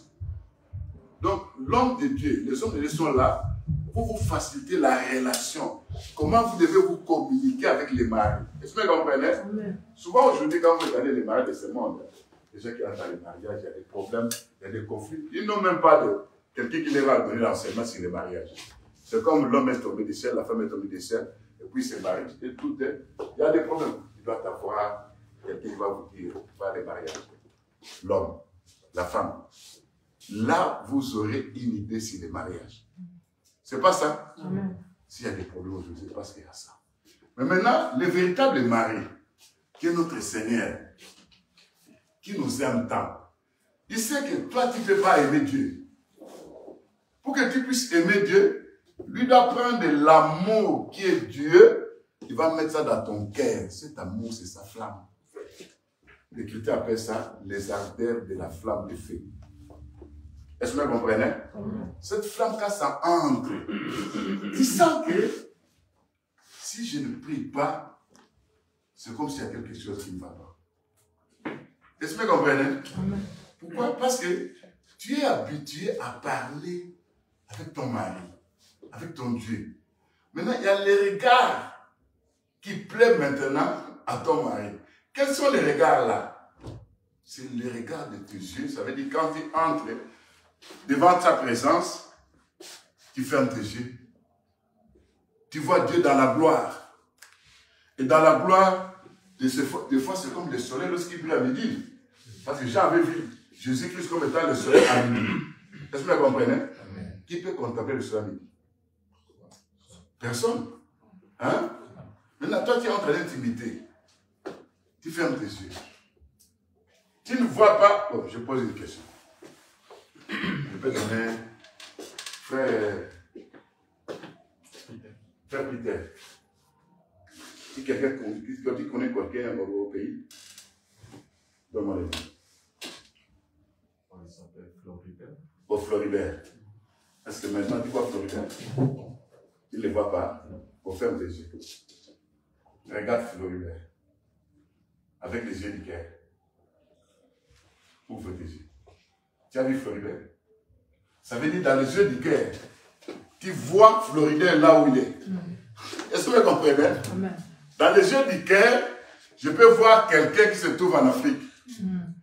Donc, l'homme de Dieu, les hommes de Dieu sont là pour vous faciliter la relation. Comment vous devez vous communiquer avec les maris. Est-ce que vous comprenez? Amen. Souvent aujourd'hui, quand vous regardez les maris de ce monde, les gens qui entrent dans les mariages, il y a des problèmes, il y a des conflits. Ils n'ont même pas de quelqu'un qui leur a donné l'enseignement sur les mariages. C'est comme l'homme est tombé du ciel, la femme est tombée du ciel, et puis c'est marié, et tout est. Il y a des problèmes. Il doit avoir quelqu'un qui va vous dire, pas les mariages. L'homme, la femme. Là, vous aurez une idée sur les mariages. C'est pas ça? S'il y a des problèmes aujourd'hui, c'est parce qu'il y a ça. Mais maintenant, le véritable mari, qui est notre Seigneur, qui nous aime tant, il sait que toi, tu ne peux pas aimer Dieu. Pour que tu puisses aimer Dieu, lui doit prendre de l'amour qui est Dieu, il va mettre ça dans ton cœur. Cet amour, c'est sa flamme. L'Écriture appelle ça les ardeurs de la flamme de feu. Est-ce que vous comprenez? Cette flamme, quand ça entre, il sent que si je ne prie pas, c'est comme s'il y a quelque chose qui ne va pas. Est-ce que vous comprenez? Pourquoi? Parce que tu es habitué à parler avec ton mari, avec ton Dieu. Maintenant, il y a les regards qui plaisent maintenant à ton mari. Quels sont les regards là? C'est les regards de tes yeux. Ça veut dire quand tu entres devant sa présence, tu fermes tes yeux. Tu vois Dieu dans la gloire. Et dans la gloire, des fois c'est comme le soleil lorsqu'il brille à midi. Parce que Jean avait vu Jésus-Christ comme étant le soleil à midi. Est-ce que vous comprenez? Amen. Qui peut contempler le soleil à midi? Personne. Hein? Maintenant, toi tu entres dans l'intimité. Tu fermes tes yeux. Tu ne vois pas. Oh, je pose une question. Je peux donner frère Peter. Si quelqu'un qui connaît quelqu'un au pays, donne-moi les noms. Il s'appelle Floribert. Oh, Floribert. Est-ce que maintenant tu vois Floribert? Tu ne le vois pas? On ferme tes yeux. Regarde Floribert. Avec les yeux du cœur. Ouvre tes yeux. Tu as vu Floribert? Ça veut dire dans les yeux du cœur. Qui voit Floridel là où il est. Est-ce que vous comprenez? Dans les yeux du cœur, je peux voir quelqu'un qui se trouve en Afrique.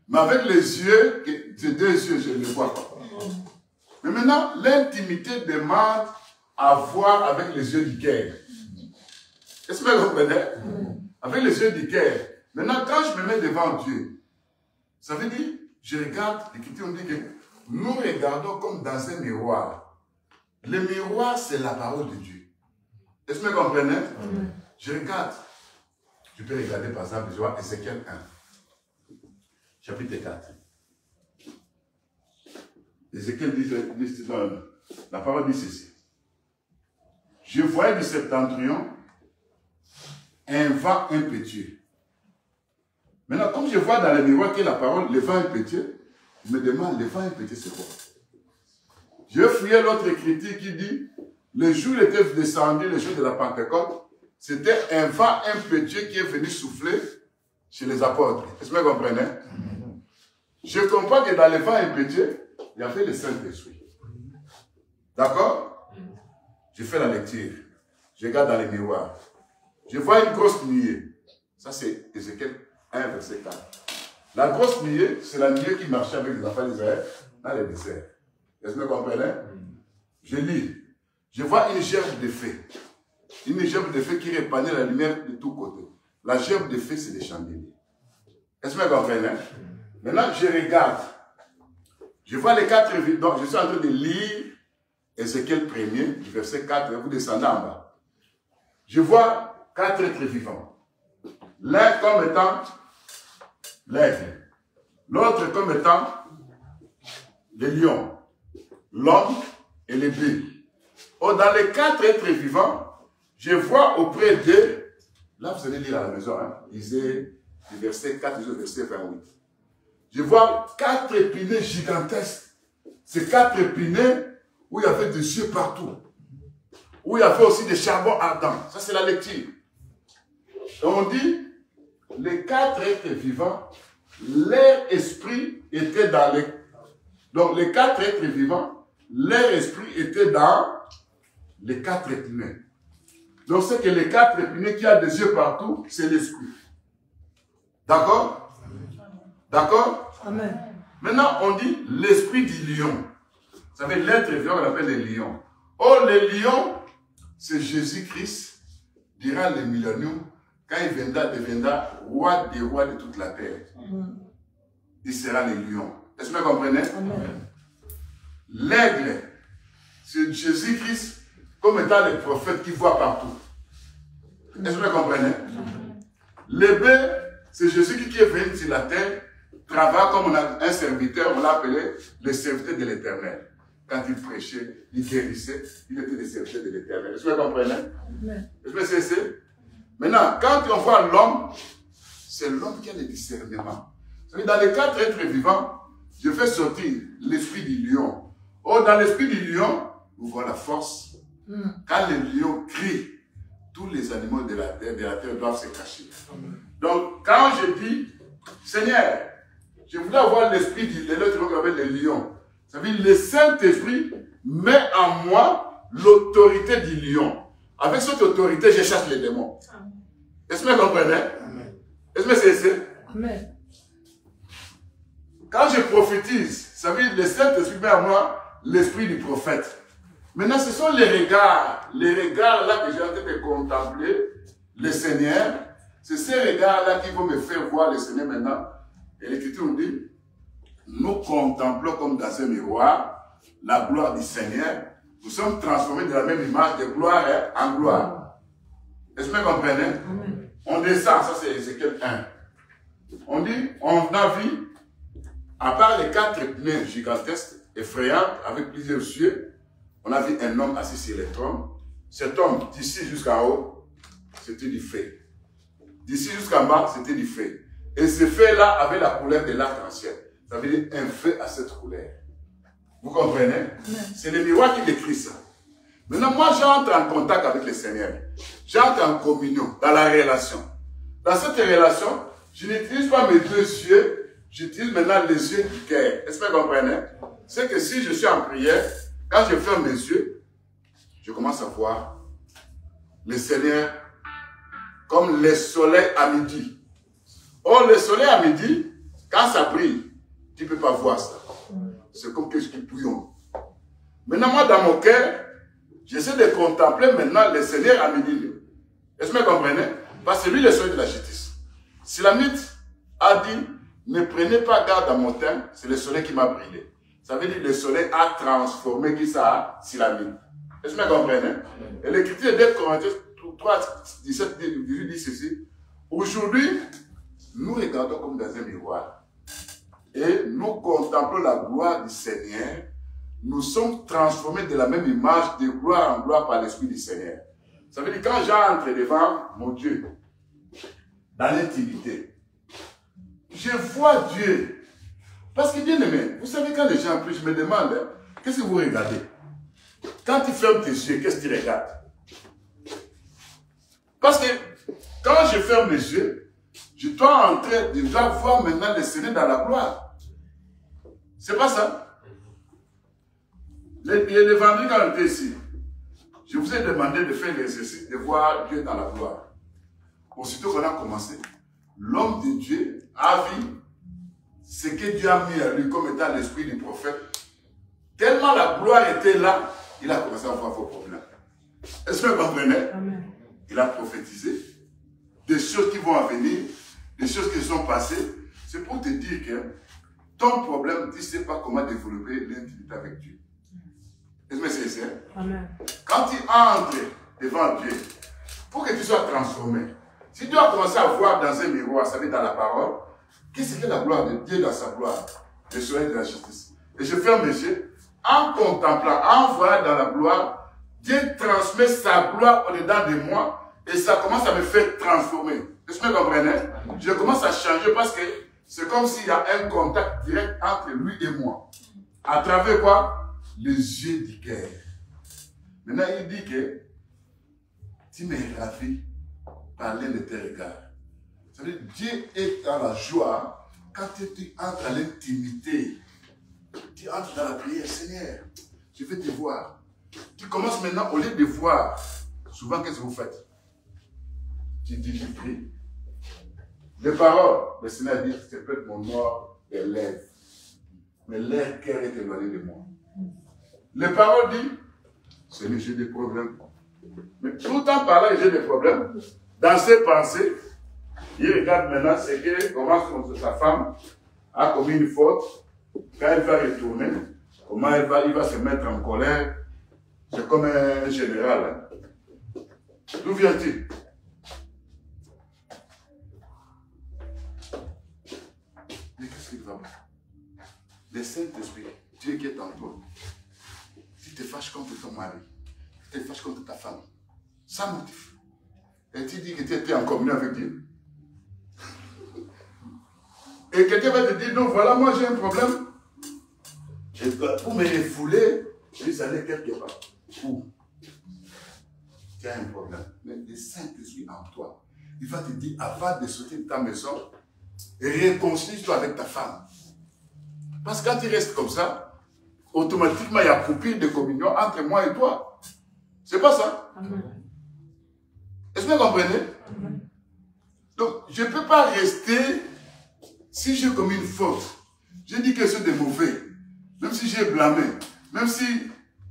Mais avec les yeux, ces deux yeux, je ne le vois pas. Mais maintenant, l'intimité demande à voir avec les yeux du cœur. Est-ce que vous comprenez? Avec les yeux du cœur. Maintenant, quand je me mets devant Dieu, ça veut dire, je regarde, l'Écriture me dit que nous regardons comme dans un miroir. Le miroir, c'est la parole de Dieu. Est-ce que vous comprenez? Je regarde. Je peux regarder par exemple, je vois Ézéchiel 1, chapitre 4. Ézéchiel dit, la parole dit ceci. Je voyais du septentrion un vent impétueux. Maintenant, comme je vois dans le miroir que la parole, le vent impétueux, je me demande, le vent impétueux, c'est quoi? Je fouillais l'autre écriture qui dit, le jour où était descendu, le jour de la Pentecôte, c'était un vent impétueux qui est venu souffler chez les apôtres. Est-ce que vous comprenez? Je comprends que dans le vent impétueux, il y avait le Saint-Esprit. D'accord? Je fais la lecture. Je regarde dans les miroirs. Je vois une grosse nuée. Ça, c'est Ézéchiel 1, verset 4. La grosse nuée, c'est la nuée qui marchait avec les enfants d'Israël dans le désert. Est-ce que vous comprenez? Je lis. Je vois une gerbe de feu. Une gerbe de feu qui répandait la lumière de tous côtés. La gerbe de feu, c'est des chandeliers. Est-ce que vous comprenez? Maintenant, je regarde. Je vois les 4 vivants. Je suis en train de lire Ézéchiel 1er, du verset 4, vous descendez en bas. Je vois 4 êtres vivants. L'un comme étant l'aigle. L'autre comme étant le lion. L'homme et les bœufs. Oh, dans les 4 êtres vivants, je vois auprès d'eux, là vous allez lire à la maison, hein, lisez du verset 4 jusqu'au verset 28. Je vois 4 épineux gigantesques. Ces 4 épineux où il y avait des yeux partout. Où il y avait aussi des charbons ardents. Ça c'est la lecture. Et on dit, les 4 êtres vivants, leur esprit était dans les... Donc les 4 êtres vivants, leur esprit était dans les 4 épineux. Donc c'est que les 4 épineux qui ont des yeux partout, c'est l'esprit. D'accord? D'accord? Amen. Maintenant, on dit l'esprit du lion. Vous savez, l'être vivant, on appelle les lions. Oh, les lions, c'est Jésus-Christ, durant le millénium, quand il deviendra roi des rois de toute la terre. Il sera le lion. Est-ce que vous comprenez? L'aigle, c'est Jésus-Christ comme étant le prophète qui voit partout. Est-ce que vous comprenez? Le bœuf, c'est Jésus qui est venu sur la terre, travaille comme un serviteur, on l'a appelé le serviteur de l'Éternel. Quand il prêchait, il guérissait, il était le serviteur de l'Éternel. Est-ce que vous comprenez? Est-ce que c'est? Maintenant, quand on voit l'homme, c'est l'homme qui a le discernement. Dans les 4 êtres vivants, je fais sortir l'esprit du lion. Oh, dans l'esprit du lion, vous voyez la force. Quand le lion crie, tous les animaux de la terre doivent se cacher. Donc, quand je dis, Seigneur, je voulais avoir l'esprit du lion. Ça veut dire le Saint-Esprit met en moi l'autorité du lion. Avec cette autorité, je chasse les démons. Est-ce que vous comprenez? Est-ce que c'est? Amen. Quand je prophétise, ça veut dire le Saint-Esprit met en moi l'esprit du prophète. Maintenant, ce sont les regards là que j'ai en train de contempler le Seigneur. C'est ces regards-là qui vont me faire voir le Seigneur maintenant. Et l'Écriture nous dit, nous contemplons comme dans un miroir la gloire du Seigneur. Nous sommes transformés de la même image de gloire en gloire. Est-ce que vous comprenez? Amen. On descend, ça c'est Ézéchiel 1. On dit, on a vu, à part les 4 épineux gigantesques, effrayants, avec plusieurs yeux, on a vu un homme assis sur le trône. Cet homme, d'ici jusqu'en haut, c'était du feu. D'ici jusqu'en bas, c'était du feu. Et ce feu-là avait la couleur de l'arc-en-ciel. Ça veut dire un feu à cette couleur. Vous comprenez? C'est le miroir qui décrit ça. Maintenant, moi, j'entre en contact avec le Seigneur. J'entre en communion, dans la relation. Dans cette relation, je n'utilise pas mes 2 yeux, j'utilise maintenant les yeux du cœur. Est-ce que vous comprenez? c'est que si je suis en prière, quand je ferme mes yeux, je commence à voir le Seigneur comme le soleil à midi. Or, le soleil à midi, quand ça brille, tu ne peux pas voir ça. C'est comme quelque chose qui bouillonne. Maintenant, moi, dans mon cœur, j'essaie de contempler maintenant le Seigneur à midi. Est-ce que vous comprenez? Parce que lui, le soleil de la justice. Silamite a dit, ne prenez pas garde à mon teint, c'est le soleil qui m'a brillé. Ça veut dire que le soleil a transformé qui ça? Silamite. Est-ce que vous comprenez? Et l'écriture de Corinthiens 3, 17, 18 dit ceci. Aujourd'hui, nous regardons comme dans un miroir. Et nous contemplons la gloire du Seigneur. Nous sommes transformés de la même image de gloire en gloire par l'Esprit du Seigneur. Ça veut dire quand j'entre devant mon Dieu, dans l'intimité, je vois Dieu. Parce que bien aimé, vous savez quand les gens prient, je me demande, hein, qu'est-ce que vous regardez? Quand tu fermes tes yeux, qu'est-ce que tu regardes? Parce que quand je ferme mes yeux, je dois entrer, déjà voir maintenant le Seigneur dans la gloire. C'est pas ça? Le vendredi quand on était ici, je vous ai demandé de faire l'exercice de voir Dieu dans la gloire. Aussitôt qu'on a commencé, l'homme de Dieu a vu ce que Dieu a mis à lui comme étant l'esprit du prophète. Tellement la gloire était là, il a commencé à voir vos problèmes. Est-ce que vous comprenez? Amen. Il a prophétisé des choses qui vont venir, des choses qui sont passées. C'est pour te dire que ton problème, tu ne sais pas comment développer l'intimité avec Dieu. Est-ce que c'est ça? Amen. Quand tu entres devant Dieu, pour que tu sois transformé, si tu dois commencer à voir dans un miroir, ça veut dire dans la parole, qu'est-ce que la gloire de Dieu dans sa gloire, le soleil de la justice. Et je ferme mes yeux, en contemplant, en voyant dans la gloire, Dieu transmet sa gloire au-dedans de moi et ça commence à me faire transformer. Est-ce que vous comprenez? Je commence à changer parce que c'est comme s'il y a un contact direct entre lui et moi. À travers quoi? Les yeux du cœur. Maintenant, il dit que tu m'es ravi par l'un de tes regards. Ça veut dire Dieu est dans la joie quand tu entres à l'intimité. Tu entres dans la prière, Seigneur, je vais te voir. Tu commences maintenant, au lieu de voir, souvent qu'est-ce que vous faites? Tu dis, je prie. Les paroles, le Seigneur dit, c'est peut-être mon nom des lèvres. Mais leur cœur est éloigné de moi. Les paroles disent, Seigneur, j'ai des problèmes. Mais tout le temps par là, j'ai des problèmes. Dans ses pensées, il regarde maintenant ce que, comment sa femme a commis une faute. Quand elle va retourner, comment il va se mettre en colère. C'est comme un général. Hein. D'où vient-il? Mais qu'est-ce qu'il va faire? Le Saint-Esprit, Dieu qui est en toi. Si tu te fâches contre ton mari, tu te fâches contre ta femme, sans motif. Et tu dis que tu étais en communion avec Dieu. Et quelqu'un va te dire, non, voilà, moi j'ai un problème. Et pour me refouler, je vais aller quelque part. Où? Tu as un problème. Mais le Saint-Esprit en toi, il va te dire, avant de sortir de ta maison, réconcilie-toi avec ta femme. Parce que quand tu restes comme ça, automatiquement, il y a coupure de communion entre moi et toi. C'est pas ça? Est-ce que vous comprenez? Donc, je ne peux pas rester, si j'ai commis une faute, j'ai dit quelque chose de mauvais, même si j'ai blâmé, même si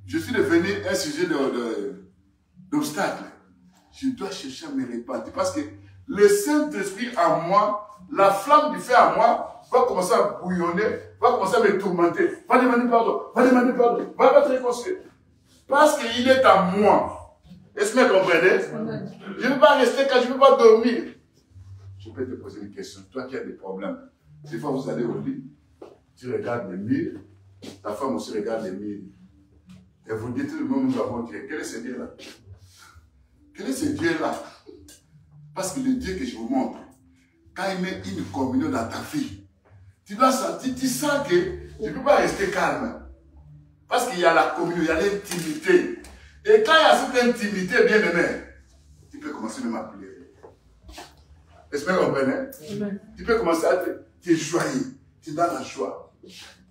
je suis devenu un sujet d'obstacle, je dois chercher à me repentir. Parce que le Saint-Esprit en moi, la flamme du feu en moi, va commencer à bouillonner, va commencer à me tourmenter. Va demander pardon, va te réconcilier. Parce qu'il est en moi. Est-ce que vous comprenez? Je ne peux pas rester quand je ne peux pas dormir. Je peux te poser une question. Toi qui as des problèmes, des fois vous allez au lit, tu regardes les murs, ta femme aussi regarde les murs. Et vous dites, nous avons Dieu. Quel est ce Dieu-là? Quel est ce Dieu-là? Parce que le Dieu que je vous montre, quand il met une communion dans ta vie, tu dois sentir, tu sens que tu ne peux pas rester calme. Parce qu'il y a la communion, il y a l'intimité. Et quand il y a cette intimité, bien aimé, tu peux commencer même à pleurer. Est-ce que vous comprenez? Tu peux commencer à te joyer. Tu es dans la joie.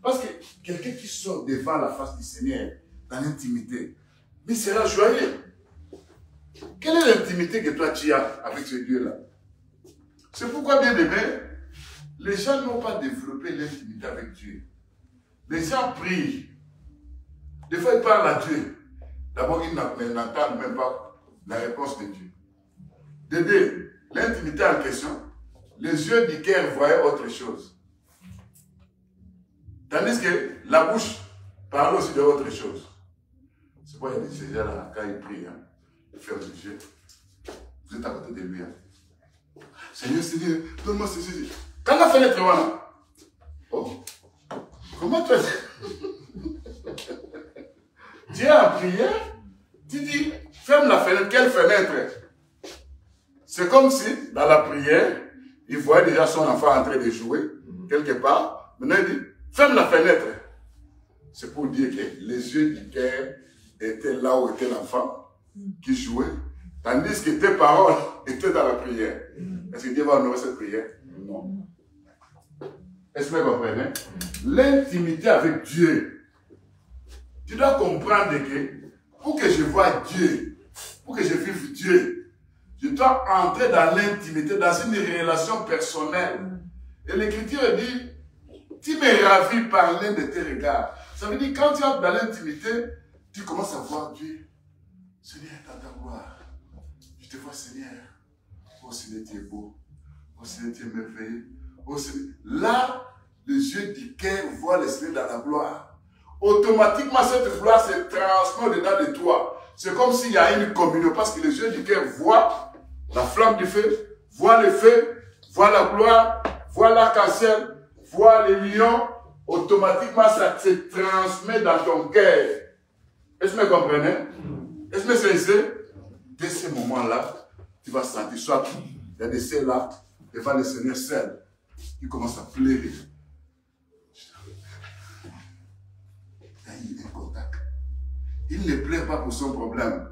Parce que quelqu'un qui sort devant la face du Seigneur, dans l'intimité, mais sera joyeux. Quelle est l'intimité que toi tu as avec ce Dieu-là? C'est pourquoi, bien aimé, les gens n'ont pas développé l'intimité avec Dieu. Les gens prient. Des fois, ils parlent à Dieu. D'abord, ils n'entendent même pas la réponse de Dieu. De deux, l'intimité en question, les yeux du cœur voyaient autre chose. Tandis que la bouche parle aussi de autre chose. C'est pourquoi il y a des gens-là, quand ils prient, hein, ils ferment les yeux. Vous êtes à côté de lui. Hein. Seigneur, Seigneur, donne-moi ceci. Quand la fenêtre est là, oh, comment tu as Dieu a prié, tu dis, ferme la fenêtre. Quelle fenêtre? C'est comme si, dans la prière, il voyait déjà son enfant en train de jouer, quelque part. Maintenant, il dit, ferme la fenêtre. C'est pour dire que les yeux du cœur étaient là où était l'enfant qui jouait, tandis que tes paroles étaient dans la prière. Est-ce que Dieu va honorer cette prière? Non. Est-ce que vous comprenez? L'intimité avec Dieu. Tu dois comprendre que pour que je voie Dieu, pour que je vive Dieu, je dois entrer dans l'intimité, dans une relation personnelle. Et l'Écriture dit, tu me ravis par l'un de tes regards. Ça veut dire quand tu entres dans l'intimité, tu commences à voir Dieu. Seigneur, dans ta gloire, je te vois Seigneur. Oh Seigneur, tu es beau. Oh Seigneur, tu es merveilleux. Oh Seigneur. Là, les yeux du cœur voient le Seigneur dans la gloire. Automatiquement, cette gloire se transmet dedans de toi. C'est comme s'il y a une communion, parce que les yeux du cœur voient la flamme du feu, voient le feu, voient la gloire, voient l'arc-en-ciel, voient les lions. Automatiquement, ça se transmet dans ton cœur. Est-ce que vous comprenez? Est-ce que c'est dès ce moment-là, tu vas sentir, soit il y a des ciels là, devant le Seigneur seul, il commence à pleurer. Il y a un contact. Il ne pleure pas pour son problème.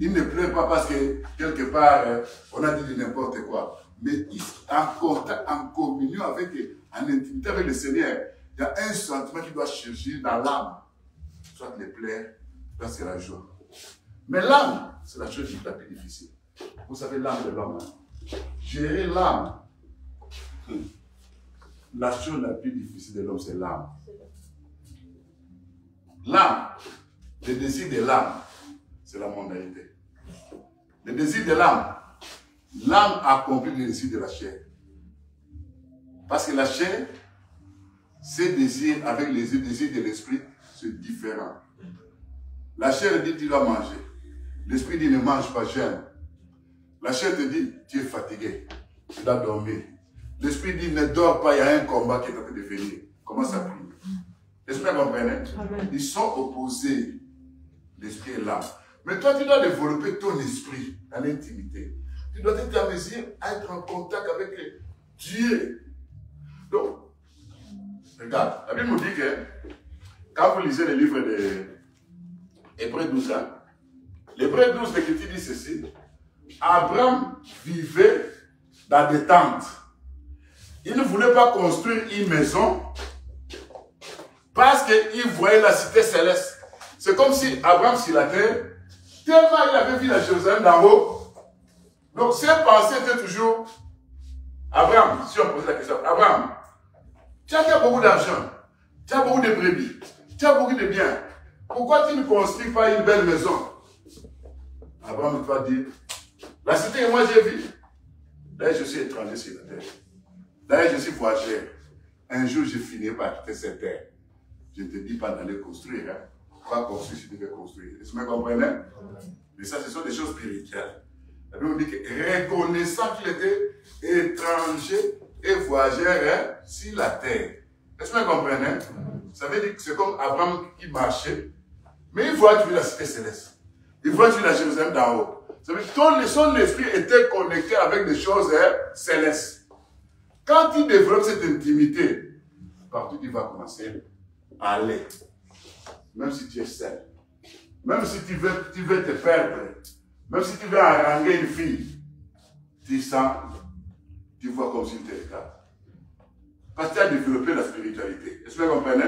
Il ne pleure pas parce que quelque part, on a dit n'importe quoi. Mais il est en contact, en communion avec, en intimité avec le Seigneur. Il y a un sentiment qui doit surgir dans l'âme. Soit les pleurs, soit c'est la joie. Mais l'âme, c'est la chose la plus difficile. Vous savez l'âme de l'homme. Hein? Gérer l'âme. La chose la plus difficile de l'homme, c'est l'âme. L'âme, le désir de l'âme, c'est la mondanité. Le désir de l'âme accomplit le désir de la chair. Parce que la chair, ses désirs avec les désirs de l'esprit, c'est différent. La chair dit tu dois manger. L'esprit dit ne mange pas, jeûne. La chair te dit tu es fatigué, tu dois dormir. L'esprit dit ne dors pas, il y a un combat qui est en train de venir. Comment ça prie? Est-ce que vous comprenez? Ils sont opposés, l'esprit et l'âme. Mais toi, tu dois développer ton esprit dans l'intimité. Tu dois être en mesure à être en contact avec Dieu. Donc, regarde, la Bible nous dit que quand vous lisez le livre de Hébreux 12, l'Hébreux 12, l'Écriture dit ceci. Abraham vivait dans des tentes. Il ne voulait pas construire une maison parce qu'il voyait la cité céleste. C'est comme si Abraham sur la terre, tellement il avait vu la Jérusalem d'en haut. Donc ses pensées étaient toujours, Abraham, si on posait la question, Abraham, tu as beaucoup d'argent, tu as beaucoup de brebis, tu as beaucoup de biens. Pourquoi tu ne construis pas une belle maison? Abraham va dire, la cité que moi j'ai vue, d'ailleurs je suis étranger sur la terre. D'ailleurs je suis voyageur. Un jour je finirai par quitter cette terre. Je ne te dis pas d'aller construire. Hein. Pas construire si tu veux construire. Est-ce que vous comprenez? Mais ça, ce sont des choses spirituelles. La Bible dit que reconnaissant qu'il était étranger et voyageur hein, sur la terre. Est-ce que vous comprenez? Ça veut dire que c'est comme Abraham qui marchait, mais il voit la cité céleste. Il voit la Jérusalem d'en haut. Ça veut dire que son esprit était connecté avec des choses hein, célestes. Quand il développe cette intimité, partout il va commencer à aller. Même si tu es seul. Même si tu veux te perdre. Même si tu veux haranguer une fille. Tu sens, tu vois comme s'il te regarde. Parce que tu as développé la spiritualité. Est-ce que vous comprenez?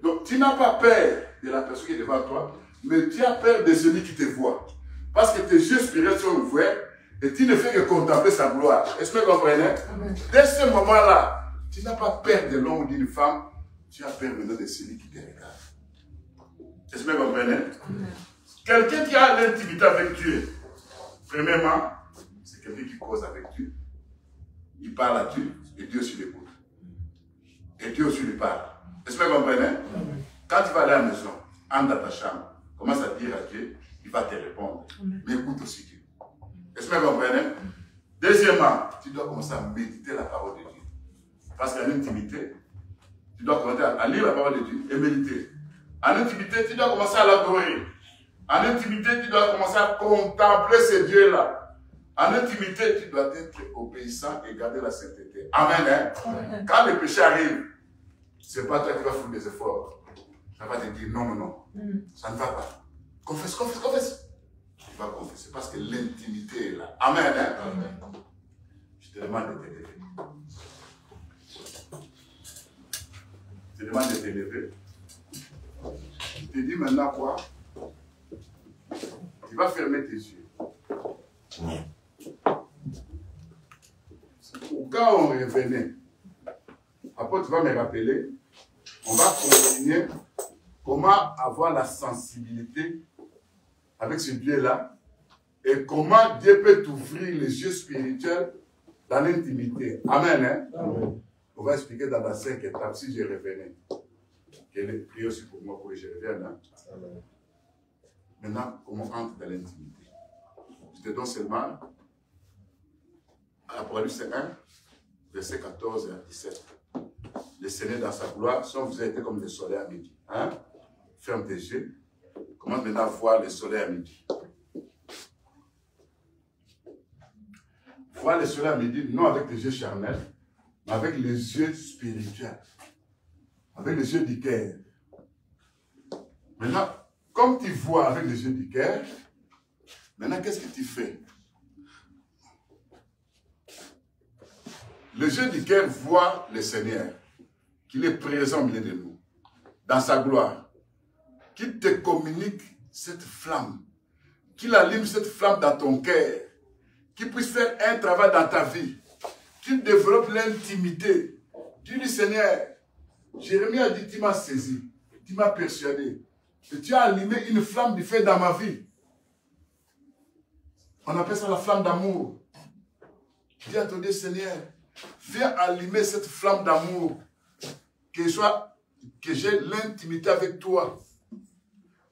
Donc, tu n'as pas peur de la personne qui est devant toi, mais tu as peur de celui qui te voit. Parce que tes yeux spirituels sont ouverts et tu ne fais que contempler sa gloire. Est-ce que vous comprenez? Dès ce moment-là, tu n'as pas peur de l'homme ou d'une femme, tu as peur maintenant de celui qui te regarde. Est-ce que vous comprenez? Quelqu'un qui a l'intimité avec Dieu, premièrement, c'est quelqu'un qui cause avec Dieu. Il parle à Dieu et Dieu aussi l'écoute. Et Dieu aussi lui parle. Est-ce que vous comprenez? Quand tu vas aller à la maison, entre dans ta chambre, commence à dire à Dieu, il va te répondre. Mais écoute aussi Dieu. Est-ce que vous comprenez? Deuxièmement, tu dois commencer à méditer la parole de Dieu. Parce qu'en intimité, tu dois commencer à lire la parole de Dieu et méditer. En intimité, tu dois commencer à l'adorer. En intimité, tu dois commencer à contempler ce Dieu-là. En intimité, tu dois être obéissant et garder la sainteté. Amen. Hein? Quand le péché arrive, ce n'est pas toi qui vas faire des efforts. Ça va te dire non, non, non. Ça ne va pas. Confesse, confesse, confesse. Tu vas confesser parce que l'intimité est là. Amen. Hein? Amen. Je te demande de te lever. Je te demande de te lever. Je te dis maintenant quoi? Tu vas fermer tes yeux. Quand on revenait, après tu vas me rappeler, on va continuer comment avoir la sensibilité avec ce Dieu-là et comment Dieu peut t'ouvrir les yeux spirituels dans l'intimité. Amen. Hein? Amen. On va expliquer dans la 5 étape si je revenais. Qu'elle est priée aussi pour moi pour que je revienne. Hein? Amen. Maintenant, comment on entre dans l'intimité? Je te donne seulement Apocalypse 1, verset 14 à 17. Le Seigneur dans sa gloire, si vous avez été comme le soleil à midi. Hein? Ferme tes yeux. Commence maintenant à voir le soleil à midi. Voir le soleil à midi, non avec les yeux charnels, mais avec les yeux spirituels. Avec les yeux du cœur. Maintenant, comme tu vois avec les yeux du cœur, maintenant qu'est-ce que tu fais? Les yeux du cœur voient le Seigneur, qu'il est présent au milieu de nous, dans sa gloire, qu'il te communique cette flamme, qu'il allume cette flamme dans ton cœur, qu'il puisse faire un travail dans ta vie, qu'il développe l'intimité. Dis-lui, Seigneur, Jérémie a dit, tu m'as saisi, tu m'as persuadé, et tu as allumé une flamme du feu dans ma vie. On appelle ça la flamme d'amour. Dis à ton Dieu, Seigneur, viens allumer cette flamme d'amour, que j'ai l'intimité avec toi.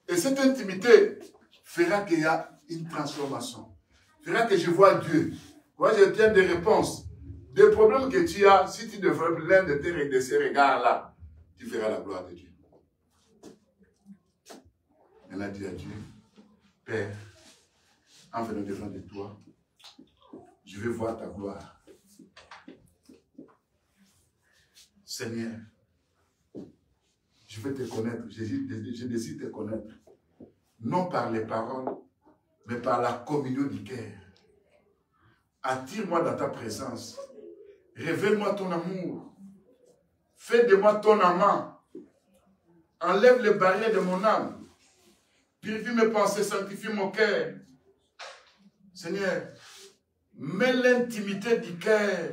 Et cette intimité fera qu'il y a une transformation. Fera que je vois Dieu. Moi, je tiens des réponses. Des problèmes que tu as, si tu développes l'un de ces regards-là, tu verras la gloire de Dieu. Elle a dit à Dieu, Père, en venant devant de toi, je veux voir ta gloire. Seigneur, je veux te connaître, je désire te connaître, non par les paroles, mais par la communion du cœur. Attire-moi dans ta présence, révèle-moi ton amour, fais de moi ton amant, enlève les barrières de mon âme, purifie mes pensées, sanctifie mon cœur. Seigneur, mets l'intimité du cœur,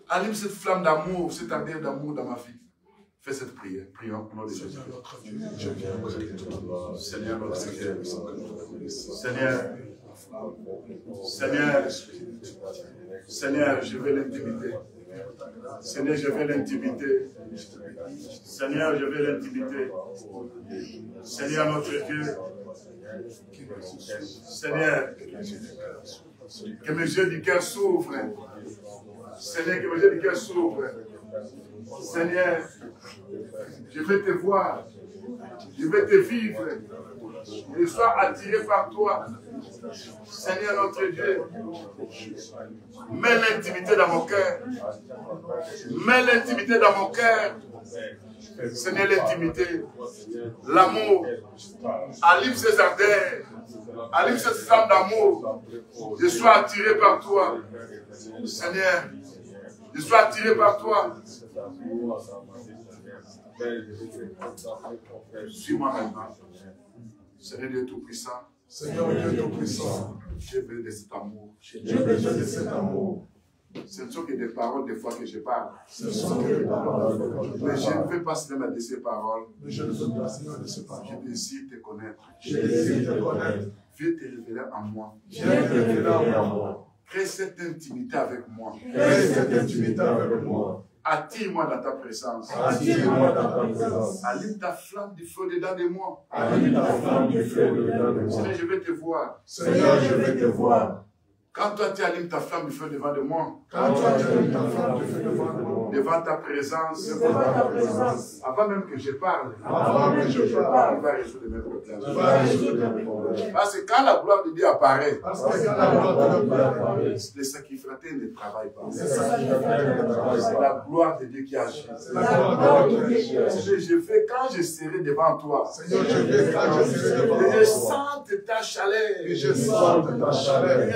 allume cette flamme d'amour, cette ardeur d'amour dans ma vie. Fais cette prière. Prions au nom de Jésus. Seigneur, notre Seigneur. Seigneur, Seigneur, je veux l'intimité. Seigneur, je veux l'intimité. Seigneur, je veux l'intimité. Seigneur, notre Dieu. Seigneur, que mes yeux du cœur s'ouvrent. Seigneur, que mes yeux du cœur s'ouvrent. Seigneur, je veux te voir, je veux te vivre, je sois attiré par toi. Seigneur notre Dieu, mets l'intimité dans mon cœur, mets l'intimité dans mon cœur. Seigneur, l'intimité, l'amour, allume ces ardeurs, allume cette flamme d'amour. Je sois attiré par toi. Seigneur, je sois attiré par toi. Suis-moi maintenant. Seigneur Dieu Tout-Puissant. Seigneur Dieu Tout-Puissant. J'ai besoin de cet amour. J'ai besoin de cet amour. Ce ne sont que des paroles des fois que je parle. Ce sont que des paroles. Mais je ne veux pas seulement de ces paroles. Mais je ne veux pas seulement de ces paroles. Je désire te connaître. Je désire te connaître. Viens te révéler en moi. Viens te révéler en moi. Crée cette intimité avec moi. Crée cette intimité avec moi. Attire-moi dans ta présence. Attire-moi dans ta présence. Allume ta flamme du feu dedans de moi. Allume ta flamme du feu dedans de moi. Seigneur, je veux te voir. Seigneur, je veux te voir. Quand toi tu allumes ta flamme du feu devant de moi. Quand toi tu allumes ta flamme du feu devant de moi. Devant ta présence. Devant ta présence. Avant même que je parle. Avant que je parle. Il va résoudre mes problèmes. Tu vas résoudre mes problèmes. Parce que quand la gloire de Dieu apparaît, Parce que quand la gloire de Dieu apparaît, les sacrificateurs ne travaillent pas. les sacrificateurs ne travaillent C'est pas. la gloire de Dieu qui agit. C'est la gloire de Dieu qui agit. Seigneur, je fais quand je serai devant toi. Seigneur, je vais quand je serai devant Et je toi. sente ta chaleur. Et je sente ta chaleur.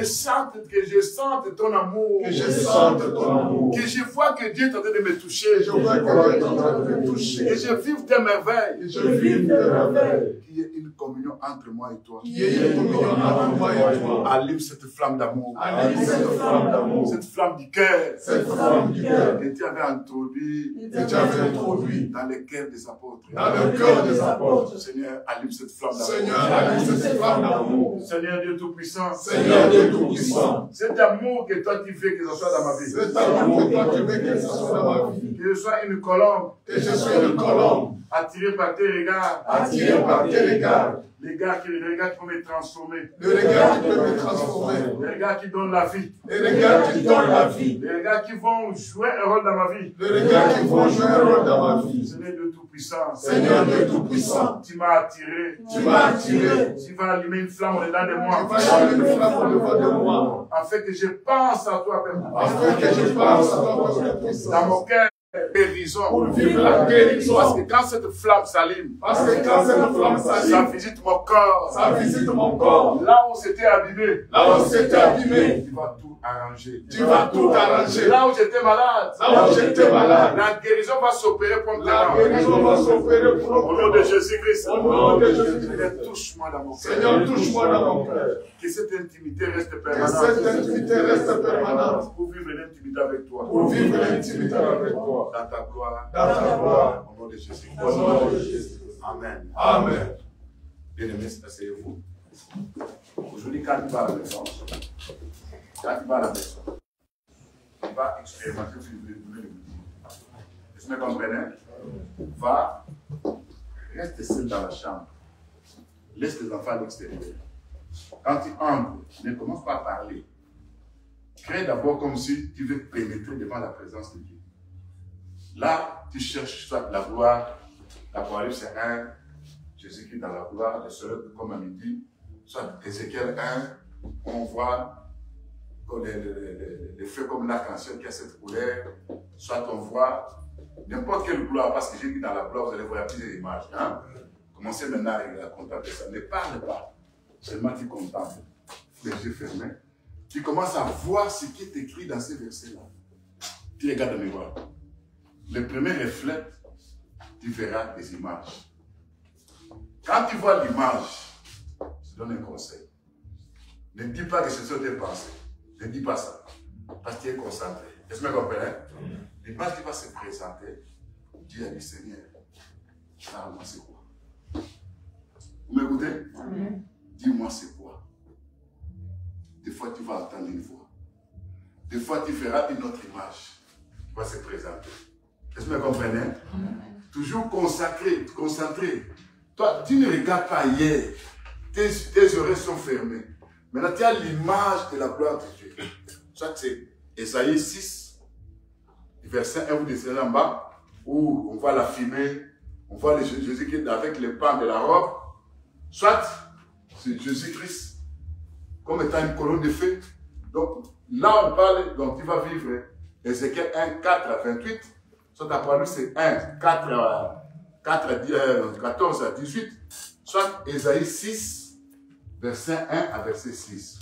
Que je sente ton amour. Que je sente ton amour. Que je vois que Dieu est en train de me toucher. Et je vois que Dieu est en train de me toucher. Que je vive des merveilles. Et je vis de merveilles. Qu'il y ait une communion entre moi et toi. Qu'il y ait une communion entre moi et toi. Allume cette flamme d'amour. Allume cette flamme d'amour. Cette flamme du cœur. Cette flamme du cœur. Que tu avais introduit Que tu avais introduit dans le cœur des apôtres. dans le cœur des apôtres. Seigneur, allume cette flamme d'amour. Seigneur, allume cette flamme d'amour. Seigneur Dieu Tout-Puissant. Seigneur Dieu Tout-Puissant. Cet amour que toi tu fais que ce soit dans ma vie. Cet amour que toi tu veux que ce soit dans ma vie. Que je sois une colombe. Que je sois une colombe. Attirée par tes regards. Attiré par tes regards. Les regards qui peuvent me transformer. Le regard qui peut me transformer. Les regards qui donnent la vie. Les regards qui donnent la vie. Les regards qui vont jouer un rôle dans ma vie. Les regards qui vont jouer un rôle dans ma vie. Seigneur Dieu Tout-Puissant. Seigneur Dieu Tout-Puissant. Tu m'as attiré. Tu m'as attiré. Tu vas allumer une flamme au-dedans de Tu moi. vas allumer une flamme au-devant de moi. Afin que je pense à toi, Père. Afin que je pense à toi, Père Dans puissant. mon cœur, guérison. Pour vivre la guérison. Parce que quand cette flamme s'allume, Parce que quand cette flamme ça s'allume, visite mon corps. ça visite mon corps. Là où c'était abîmé, Là où c'était abîmé, tu vas tout arranger. tu vas tout arranger. Là où j'étais malade, Là où j'étais malade, la guérison va s'opérer la promptement. guérison va s'opérer Au nom de pour Jésus-Christ. Au nom de Jésus-Christ. Seigneur, touche-moi dans mon cœur. Seigneur, touche-moi dans mon cœur. Que cette intimité reste Que permanente. cette intimité reste permanente. Pour vivre l'intimité avec toi. Pour vivre l'intimité avec toi. Dans ta gloire. Dans ta gloire. Au nom de Jésus. Au nom de Jésus. Amen. Amen. Bien-aimés, asseyez-vous. Aujourd'hui, quand tu vas à la maison, tu vas expérimenter ce que je voulais vous dire. Est-ce que vous comprenez? Va, reste seul dans la chambre. Laisse tes enfants à l'extérieur. Quand tu entres, ne commence pas à parler. Crée d'abord comme si tu veux pénétrer devant la présence de Dieu. Là, tu cherches soit la gloire, l'Apocalypse 1, Jésus-Christ dans la gloire, le soleil comme à midi, soit Ézéchiel 1, on voit les feux comme l'arc-en-ciel qui a cette couleur, soit on voit n'importe quelle gloire, parce que j'ai dit dans la gloire, vous allez voir plusieurs images. Hein? Commencez maintenant à contempler ça. Ne parle pas, seulement tu contemples, les yeux fermés. Tu commences à voir ce qui est écrit dans ces versets-là. Tu regardes le miroir. Le premier reflet, tu verras des images. Quand tu vois l'image, je te donne un conseil. Ne dis pas que ce sont tes pensées. Ne dis pas ça. Parce que tu es concentré. Est-ce que vous comprenez? L'image qui va se présenter, Dieu a dit, Seigneur, parle-moi c'est quoi? Vous m'écoutez? Dis-moi c'est quoi? Des fois tu vas entendre une voix. Des fois tu verras une autre image qui va se présenter. Est-ce que vous comprenez? Toujours consacré, concentré. Toi, tu ne regardes pas hier. Tes oreilles sont fermées. Maintenant, tu as l'image de la gloire de Dieu. Ça, c'est Esaïe 6, verset 1, vous descendez en bas, où on voit la fumée, on voit Jésus-Christ avec les pans de la robe. Soit, c'est Jésus-Christ, comme étant une colonne de feu. Donc, là, on parle, donc tu vas vivre Ézéchiel 1, 4 à 28. Soit Apocalypse, c'est 1, 14 à 18. Soit Ésaïe 6, verset 1 à verset 6.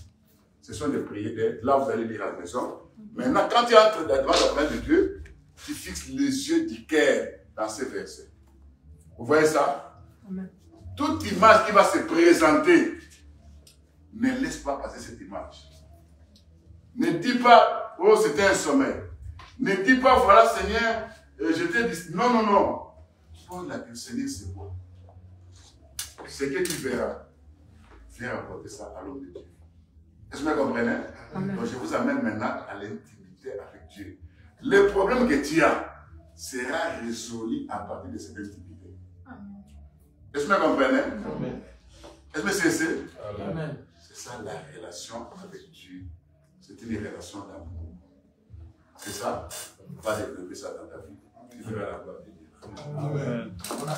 Ce sont des prières. Là, vous allez lire à la maison. Maintenant, quand tu entres devant la main de Dieu, tu fixes les yeux du cœur dans ces versets. Vous voyez ça? Amen. Toute image qui va se présenter, ne laisse pas passer cette image. Ne dis pas, oh c'était un sommeil. Ne dis pas, voilà Seigneur, je t'ai dit. Non, non, non. Pose la question, Seigneur, c'est quoi? Ce que tu verras, viens rapporter ça à l'homme de Dieu. Est-ce que vous comprenez? Amen. Donc je vous amène maintenant à l'intimité avec Dieu. Le problème que tu as sera résolu à partir de cette intimité. Est-ce que vous comprenez? Amen. Est-ce que c'est ça? Amen. C'est ça la relation avec Dieu. C'est une relation d'amour. C'est ça? Va développer ça dans ta vie. Tu verras la gloire de Dieu. Amen. On a